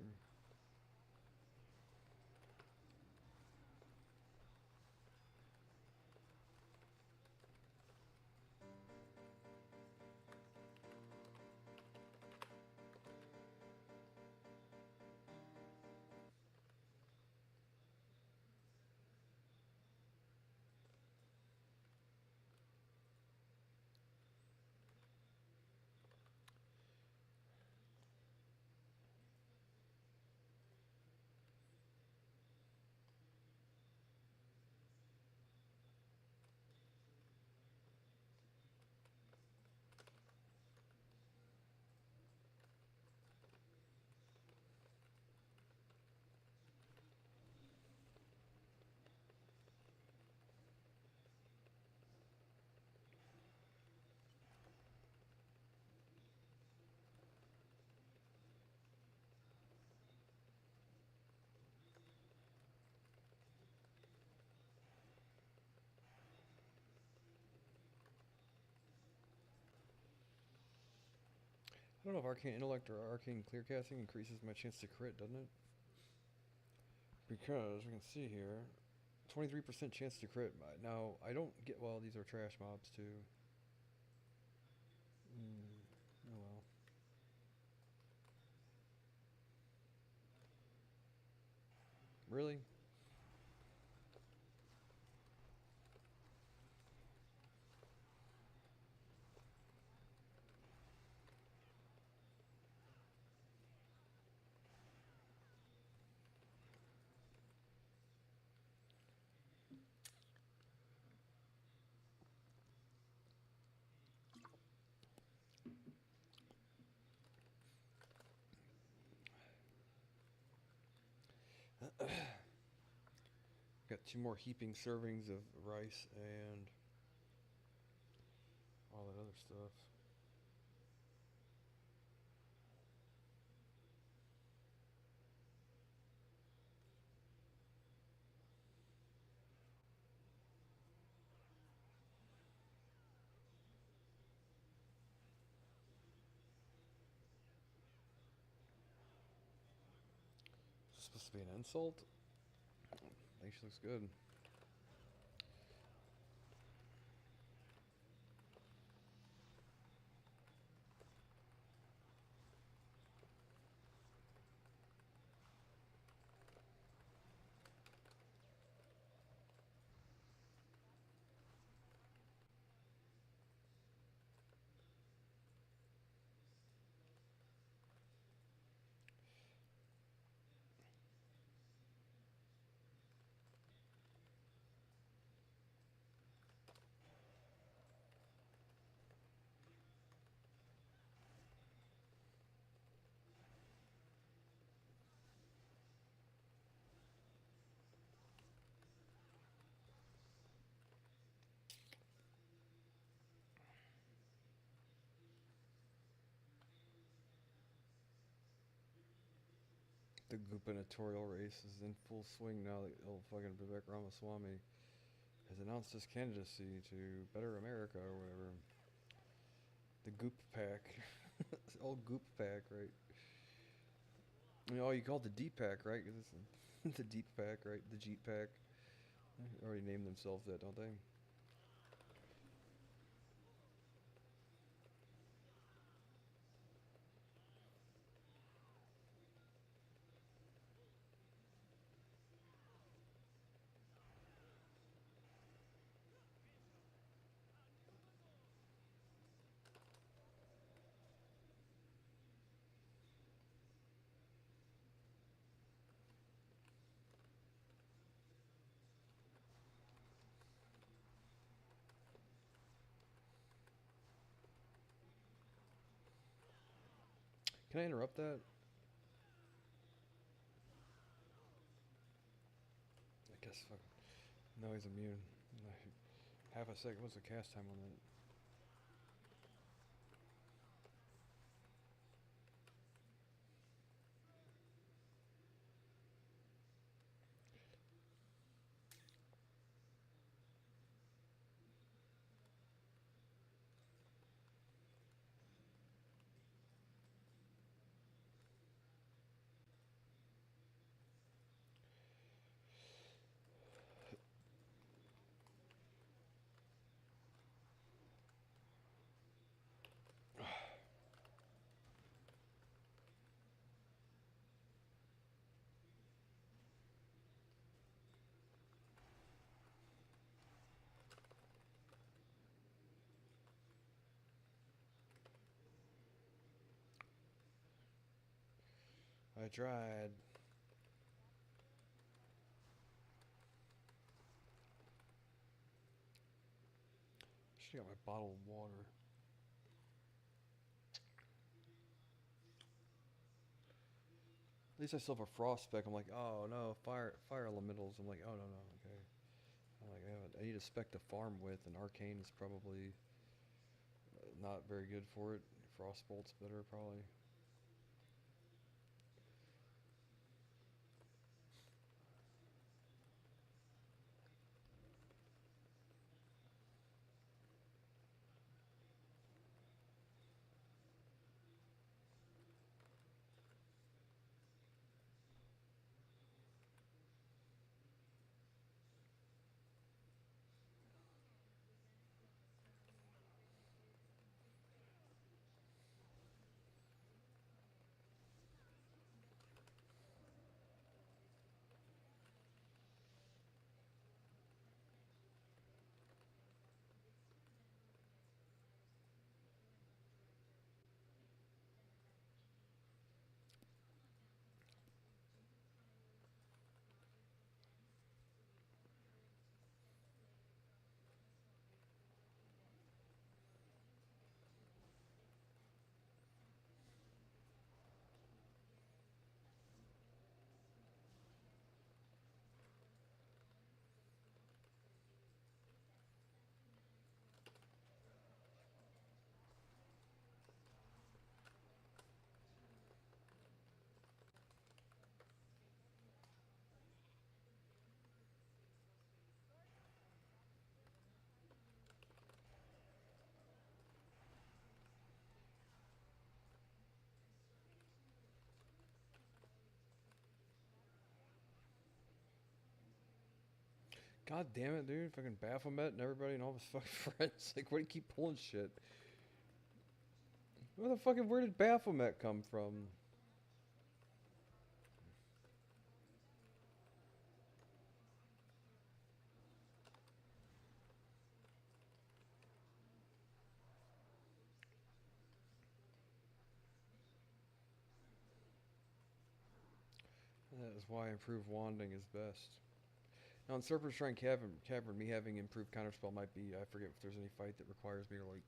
I don't know if Arcane Intellect or Arcane Clearcasting increases my chance to crit, doesn't it? Because we can see here, 23% chance to crit. Now, I don't get, well, these are trash mobs too. Oh well. Really? Got 2 more heaping servings of rice and all that other stuff. Is this supposed to be an insult? I think she looks good. The gubernatorial race is in full swing now that old fucking Vivek Ramaswamy has announced his candidacy to Better America or whatever. The Goop Pack. Old Goop Pack, right? Oh, you call it the Deep Pack, right? 'Cause it's the Deep Pack, right? The Jeep Pack. They already named themselves that, don't they? Can I interrupt that? I guess fucking. No, he's immune. Half a second. What's the cast time on that? I tried. Should got my bottle of water. At least I still have a frost spec. I'm like, oh no, fire elementals. I'm like, oh no, okay. I'm like, I need a spec to farm with, and arcane is probably not very good for it. Frostbolt's better probably. God damn it, dude! Fucking Baphomet and everybody and all his fucking friends. Like, why do you keep pulling shit? Where did Baphomet come from? That is why improved wanding is best. Now in Serpent Shrine Cavern, me having improved counterspell might be, I forget if there's any fight that requires me to like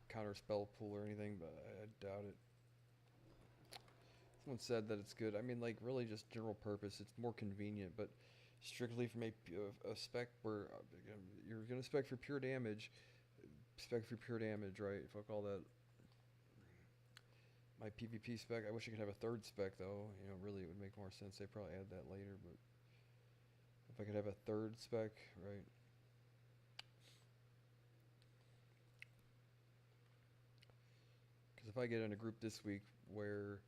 counterspell pool or anything, but I doubt it. Someone said that it's good. I mean, like really just general purpose. It's more convenient, but strictly from a spec where you're gonna spec for pure damage, right? Fuck all that. My PvP spec. I wish I could have a third spec though. You know, really it would make more sense. They probably add that later, but if I could have a third spec, right? Because if I get in a group this week where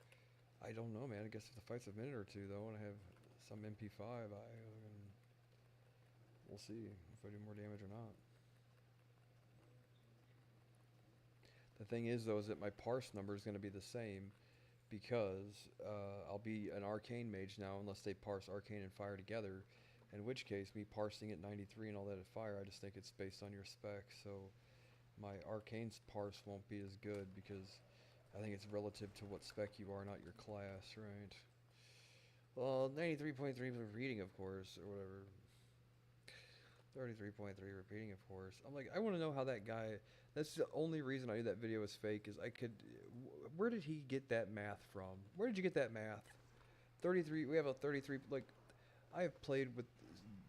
I don't know, man. I guess if the fight's a minute or two, though, and I have some MP5, we'll see if I do more damage or not. The thing is, though, is that my parse number is going to be the same because I'll be an arcane mage now unless they parse arcane and fire together. In which case, me parsing at 93 and all that at fire, I just think it's based on your spec. So my arcane's parse won't be as good because I think it's relative to what spec you are, not your class, right? Well, 93.3 for reading, of course, or whatever. 33.3 repeating, of course. I'm like, I want to know how that guy. That's the only reason I knew that video was fake. Is I could. Where did he get that math from? Where did you get that math? 33. We have a 33. Like, I have played with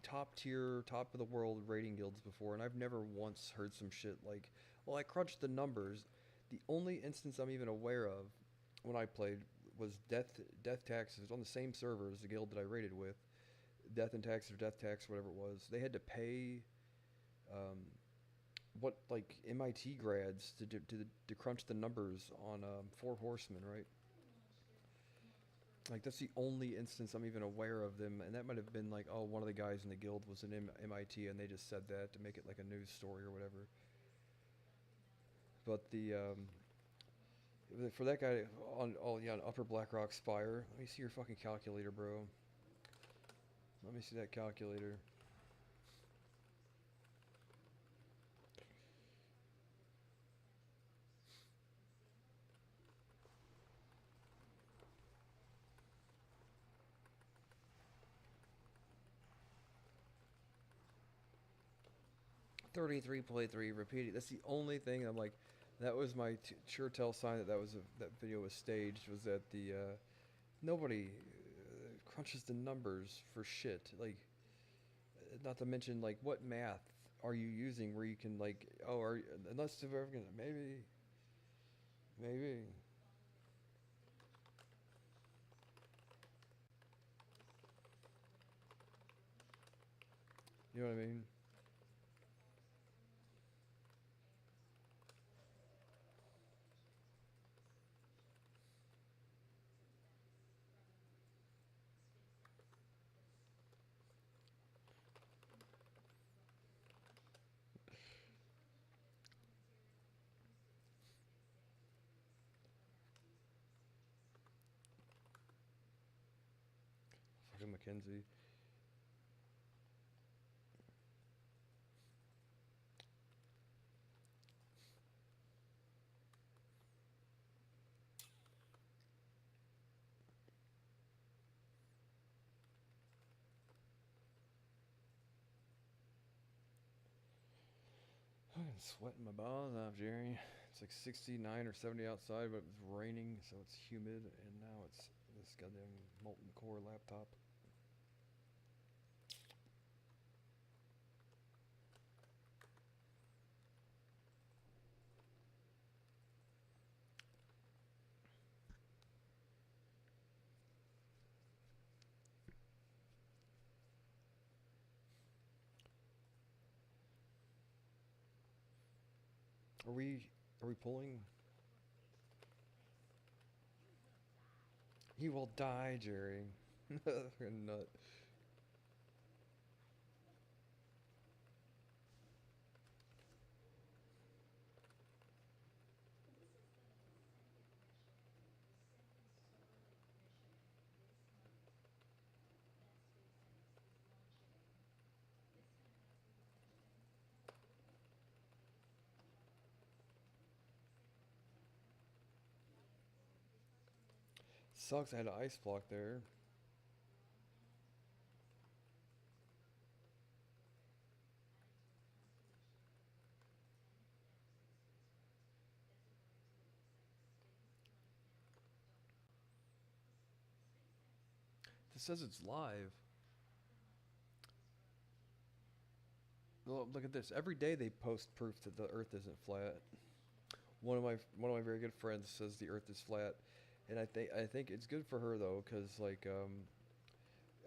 top tier, top of the world rating guilds before, and I've never once heard some shit like, well, I crunched the numbers. The only instance I'm even aware of when I played was death taxes on the same server as the guild that I raided with. Death and tax or death tax, whatever it was. They had to pay what like MIT grads to crunch the numbers on 4 Horsemen, right? Like that's the only instance I'm even aware of them, and that might have been like, oh, one of the guys in the guild was an MIT, and they just said that to make it like a news story or whatever. But for that guy on Upper Blackrock Spire, let me see your fucking calculator, bro. Let me see that calculator. 33 play 3 repeating. That's the only thing I'm like. That was my sure tell sign that that video was staged. Was that the nobody crunches the numbers for shit. Like, not to mention like what math are you using where you can like unless they're ever gonna maybe. You know what I mean? Fucking Mackenzie. I'm sweating my balls off, Jerry. It's like 69 or 70 outside, but it's raining, so it's humid, and now it's this goddamn molten core laptop. Are we pulling? He will die, Jerry. Nut. Sucks I had an ice block there. This says it's live. Well, look at this. Every day they post proof that the Earth isn't flat. One of my very good friends says the Earth is flat, and I think it's good for her though, because like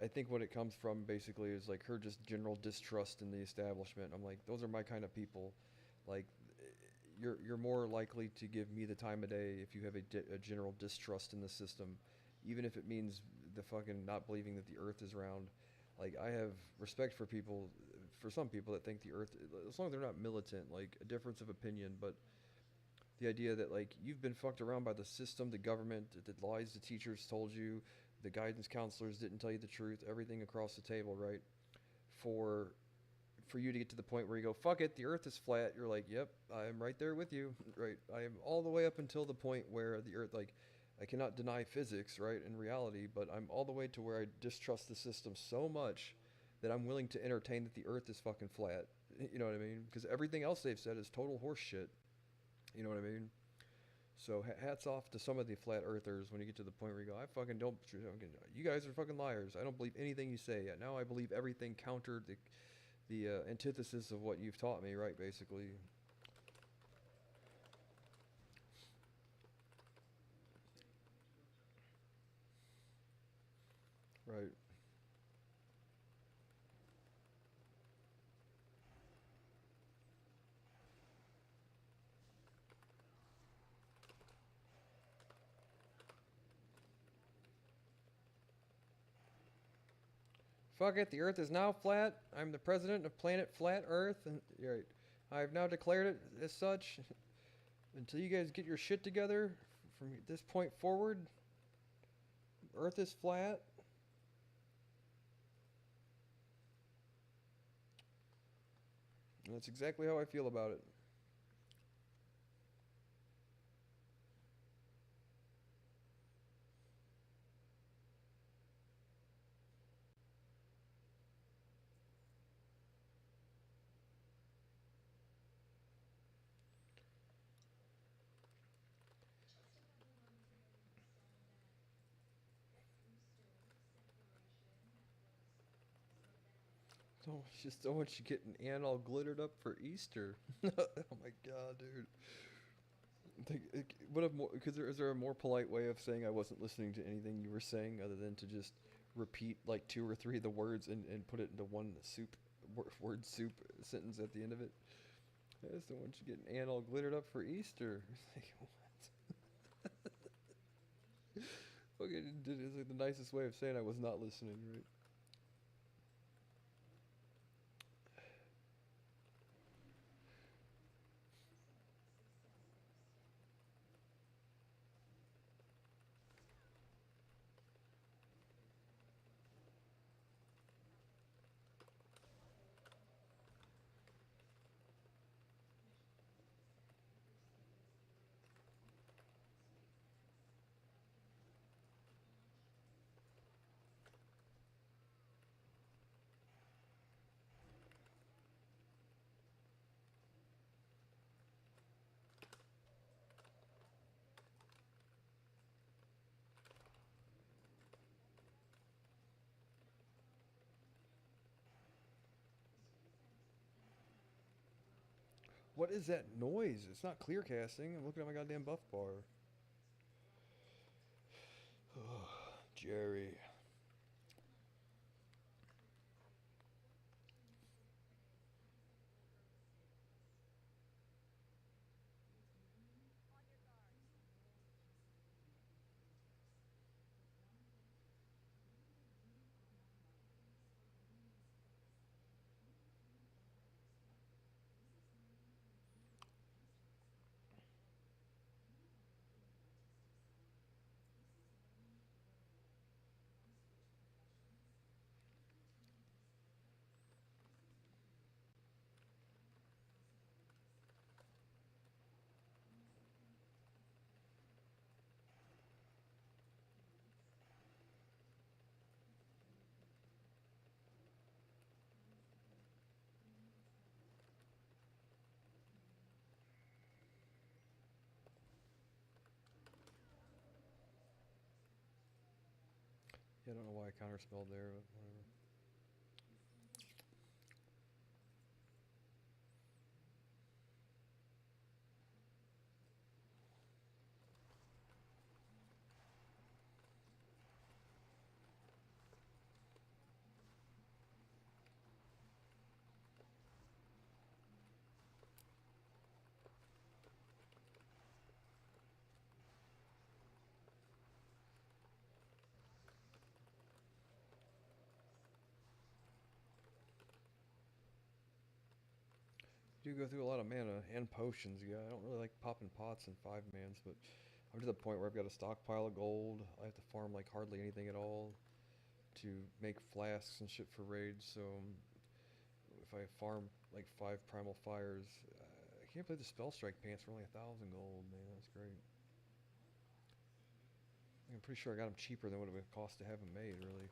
I think what it comes from basically is like her just general distrust in the establishment. I'm like, those are my kind of people. Like, you're more likely to give me the time of day if you have a general distrust in the system, even if it means the fucking not believing that the Earth is round. Like, I have respect for people, for some people that think the Earth, as long as they're not militant, like a difference of opinion, but the idea that like you've been fucked around by the system, the government, the lies the teachers told you, the guidance counselors didn't tell you the truth, everything across the table, right? For for you to get to the point where you go, fuck it, the Earth is flat. You're like, yep, I'm right there with you, right? I am all the way up until the point where the Earth, like, I cannot deny physics, right, in reality, but I'm all the way to where I distrust the system so much that I'm willing to entertain that the Earth is fucking flat. You know what I mean? Because everything else they've said is total horse shit. You know what I mean? So hats off to some of the flat earthers when you get to the point where you go, I fucking don't, you guys are fucking liars. I don't believe anything you say. Now I believe everything countered the antithesis of what you've taught me, right, basically. Right. Fuck it, the Earth is now flat. I'm the president of Planet Flat Earth, and right, I have now declared it as such. Until you guys get your shit together, from this point forward, Earth is flat. And that's exactly how I feel about it. Don't want you getting Ann all glittered up for Easter. Oh my god, dude. What a more? Because is there a more polite way of saying I wasn't listening to anything you were saying other than to just repeat like two or three of the words and put it into one word soup sentence at the end of it? I just don't want you getting Ann all glittered up for Easter. Like, what? Okay, it's like the nicest way of saying I was not listening, right? What is that noise? It's not clear casting. I'm looking at my goddamn buff bar. Jerry. Yeah, I don't know why I counterspelled there, but whatever. Do go through a lot of mana and potions, yeah. I don't really like popping pots and 5-mans, but I'm to the point where I've got a stockpile of gold. I have to farm like hardly anything at all to make flasks and shit for raids. So if I farm like 5 primal fires, I can't believe the spell strike pants for only 1,000 gold. Man, that's great. I'm pretty sure I got them cheaper than what it would cost to have them made, really.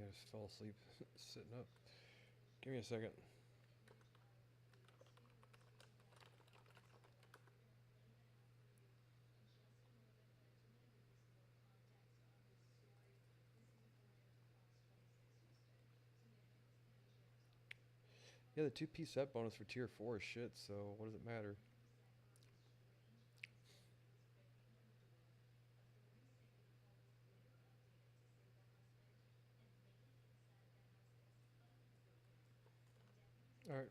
I just fell asleep sitting up. Give me a second. Yeah, the 2-piece set bonus for tier 4 is shit, so what does it matter? Alright.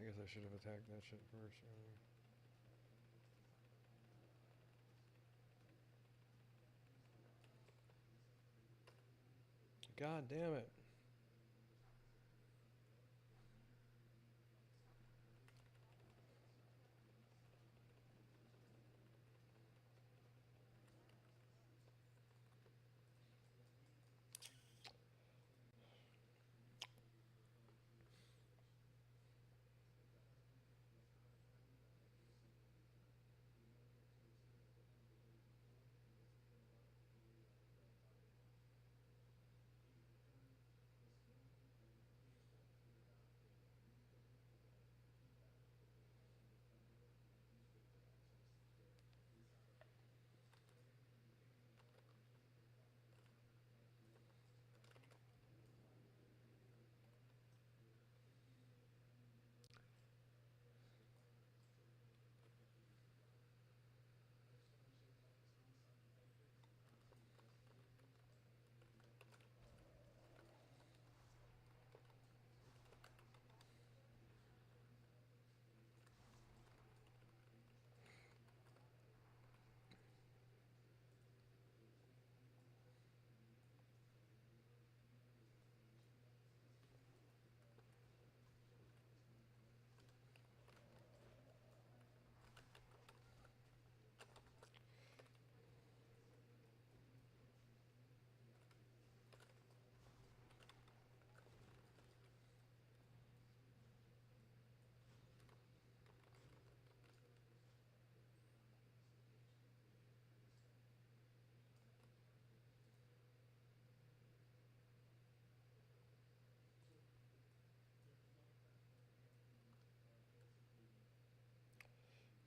I guess I should have attacked that shit first. God damn it.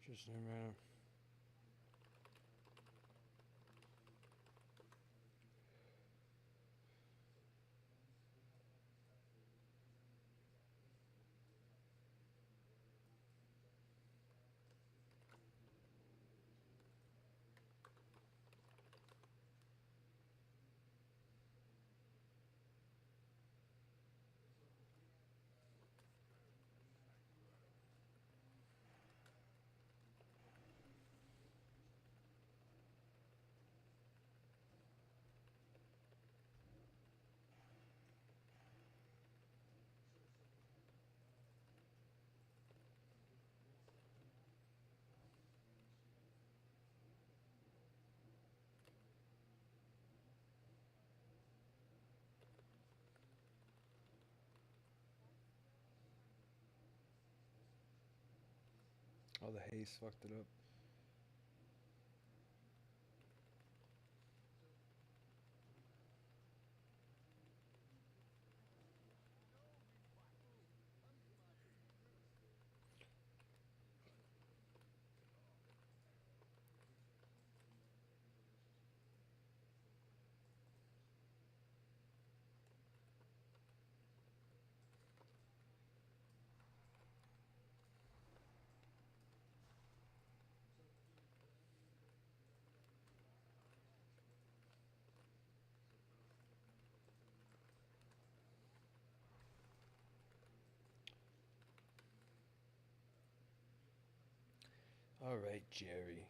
Just no matter. Oh, the haste fucked it up. All right, Jerry.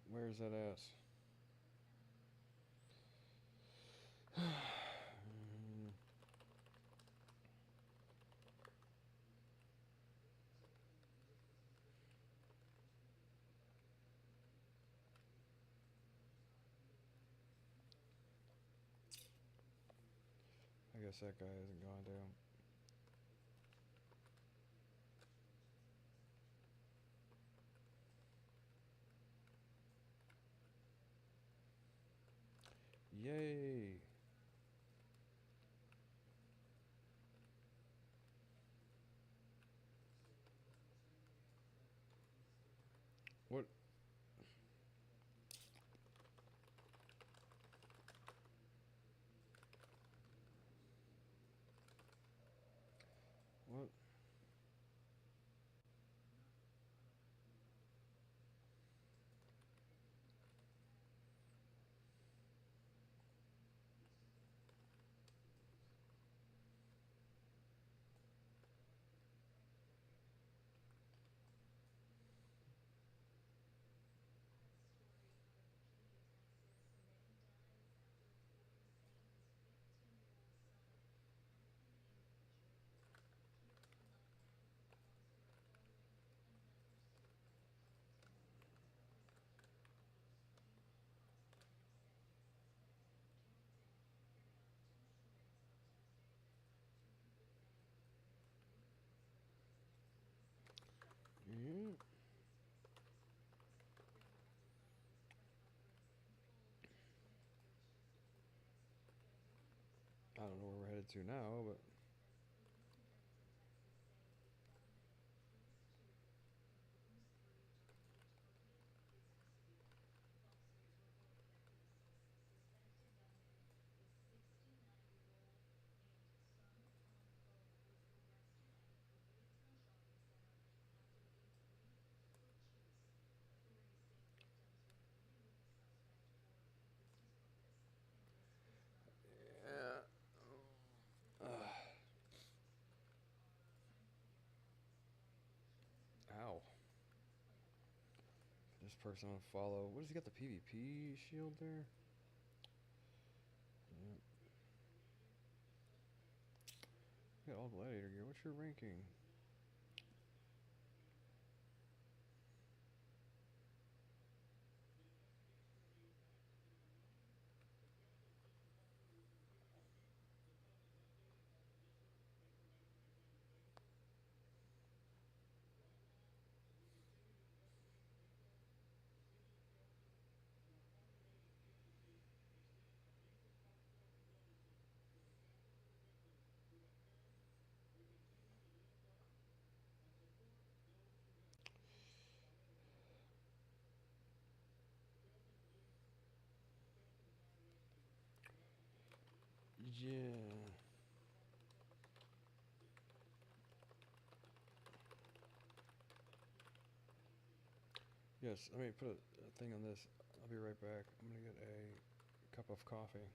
Where's that ass? I guess that guy hasn't gone down. Yay! What? What? Yeah. I don't know where we're headed to now, but yeah. Ow. This person on follow. What has he got? The PvP shield there? Yep. You got all gladiator gear. What's your ranking? Yeah. Yes, let me put a thing on this. I'll be right back. I'm gonna get a cup of coffee.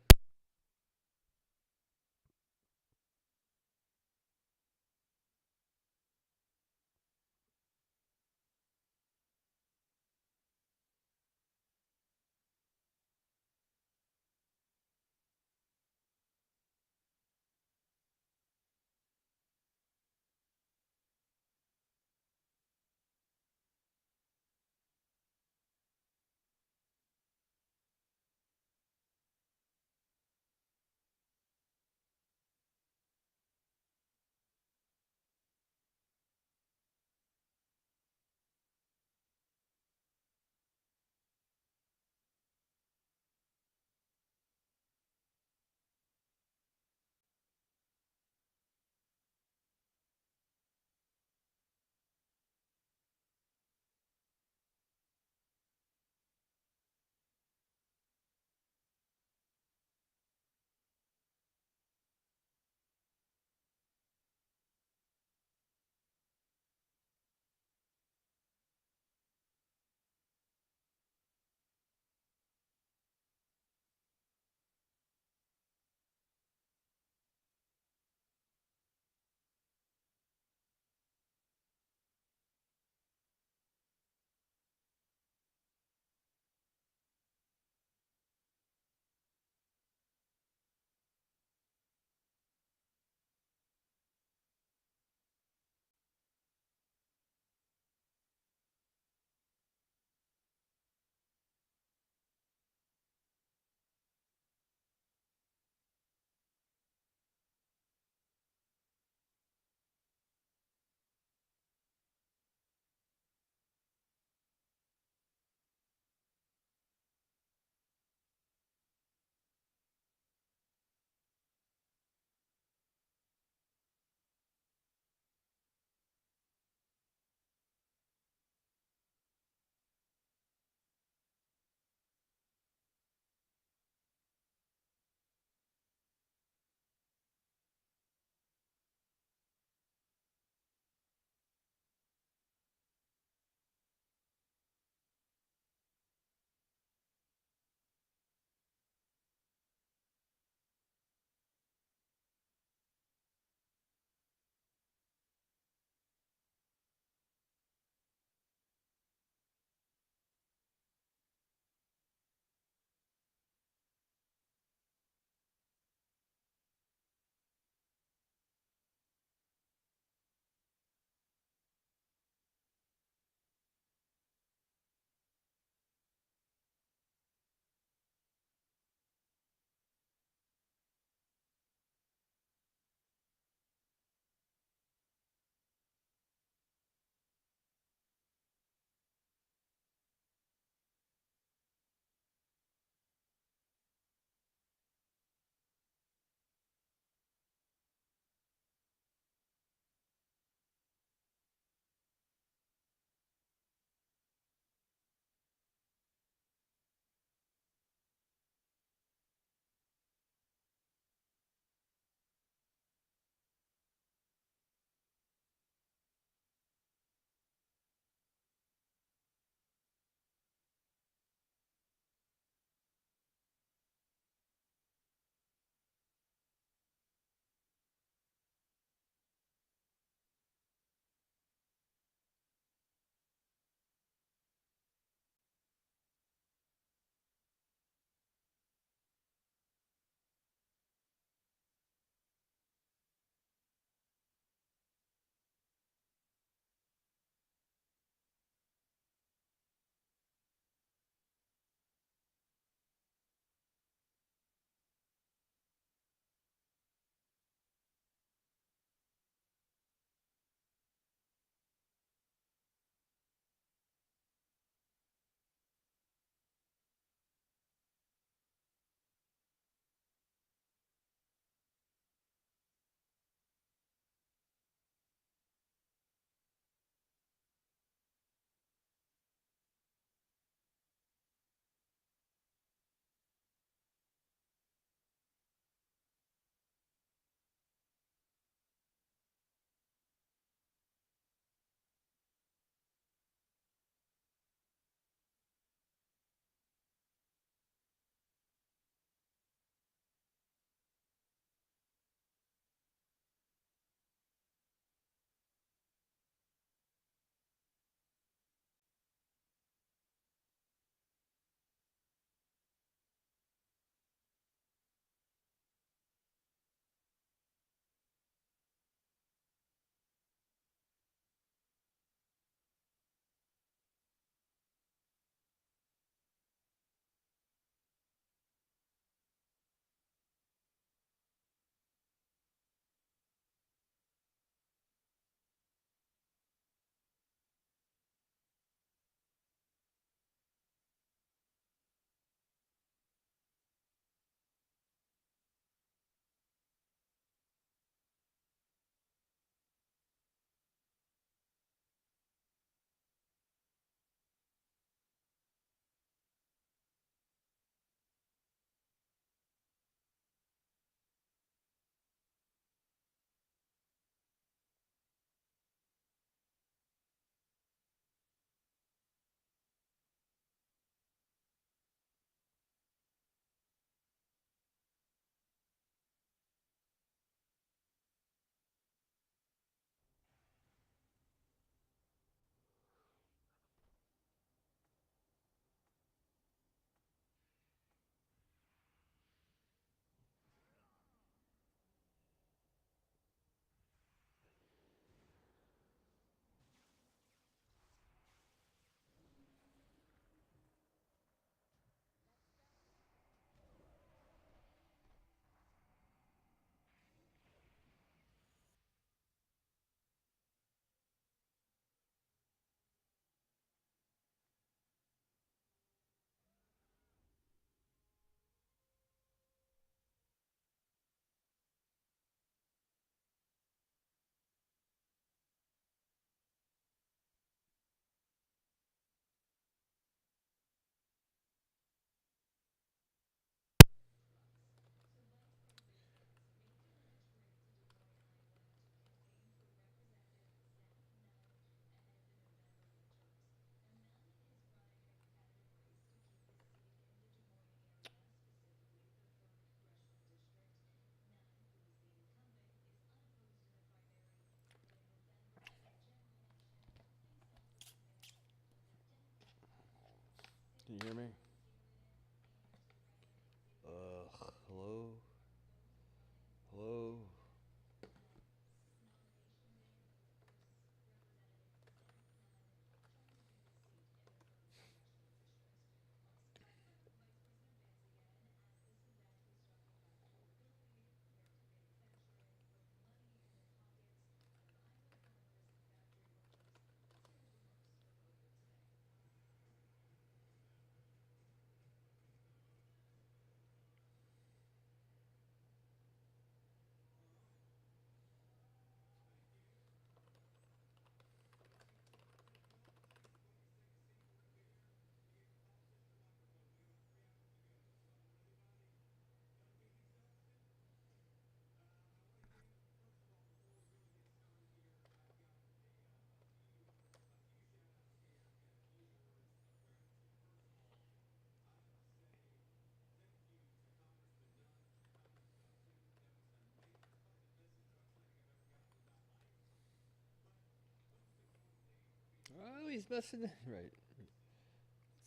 he's messing. Right.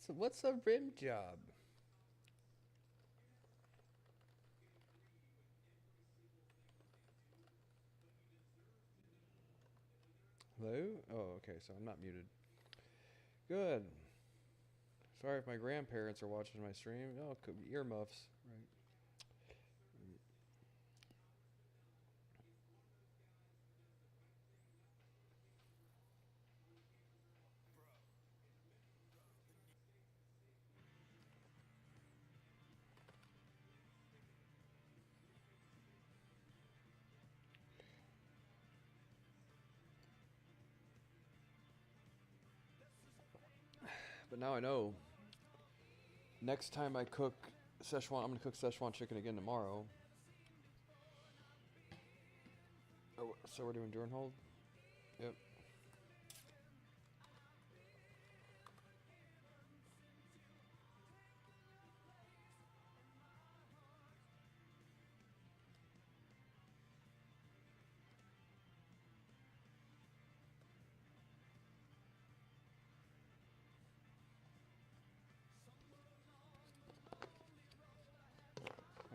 So what's a rim job? Hello? Oh, okay, so I'm not muted. Good. Sorry if my grandparents are watching my stream. Oh, it could be earmuffs. Right. But now I know. Next time I cook Szechuan, I'm gonna cook Szechuan chicken again tomorrow. Oh, so we're doing Durn hold? Yep.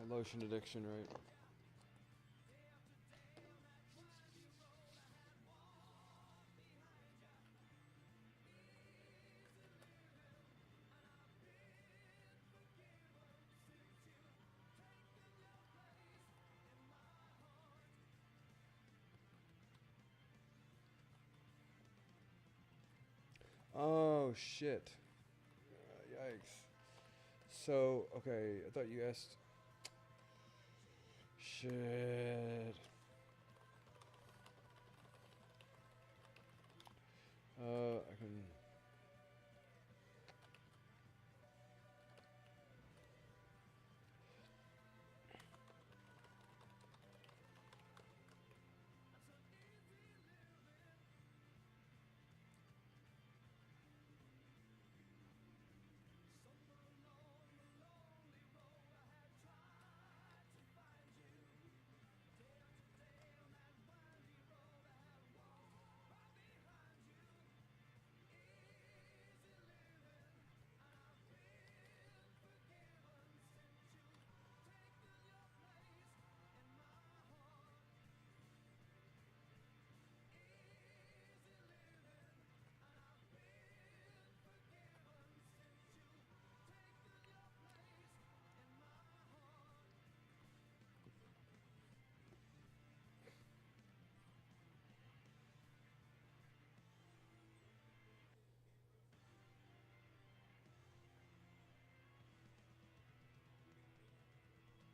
My lotion addiction, right? Oh shit. Yikes. So, okay, I thought you asked. Shit. I can.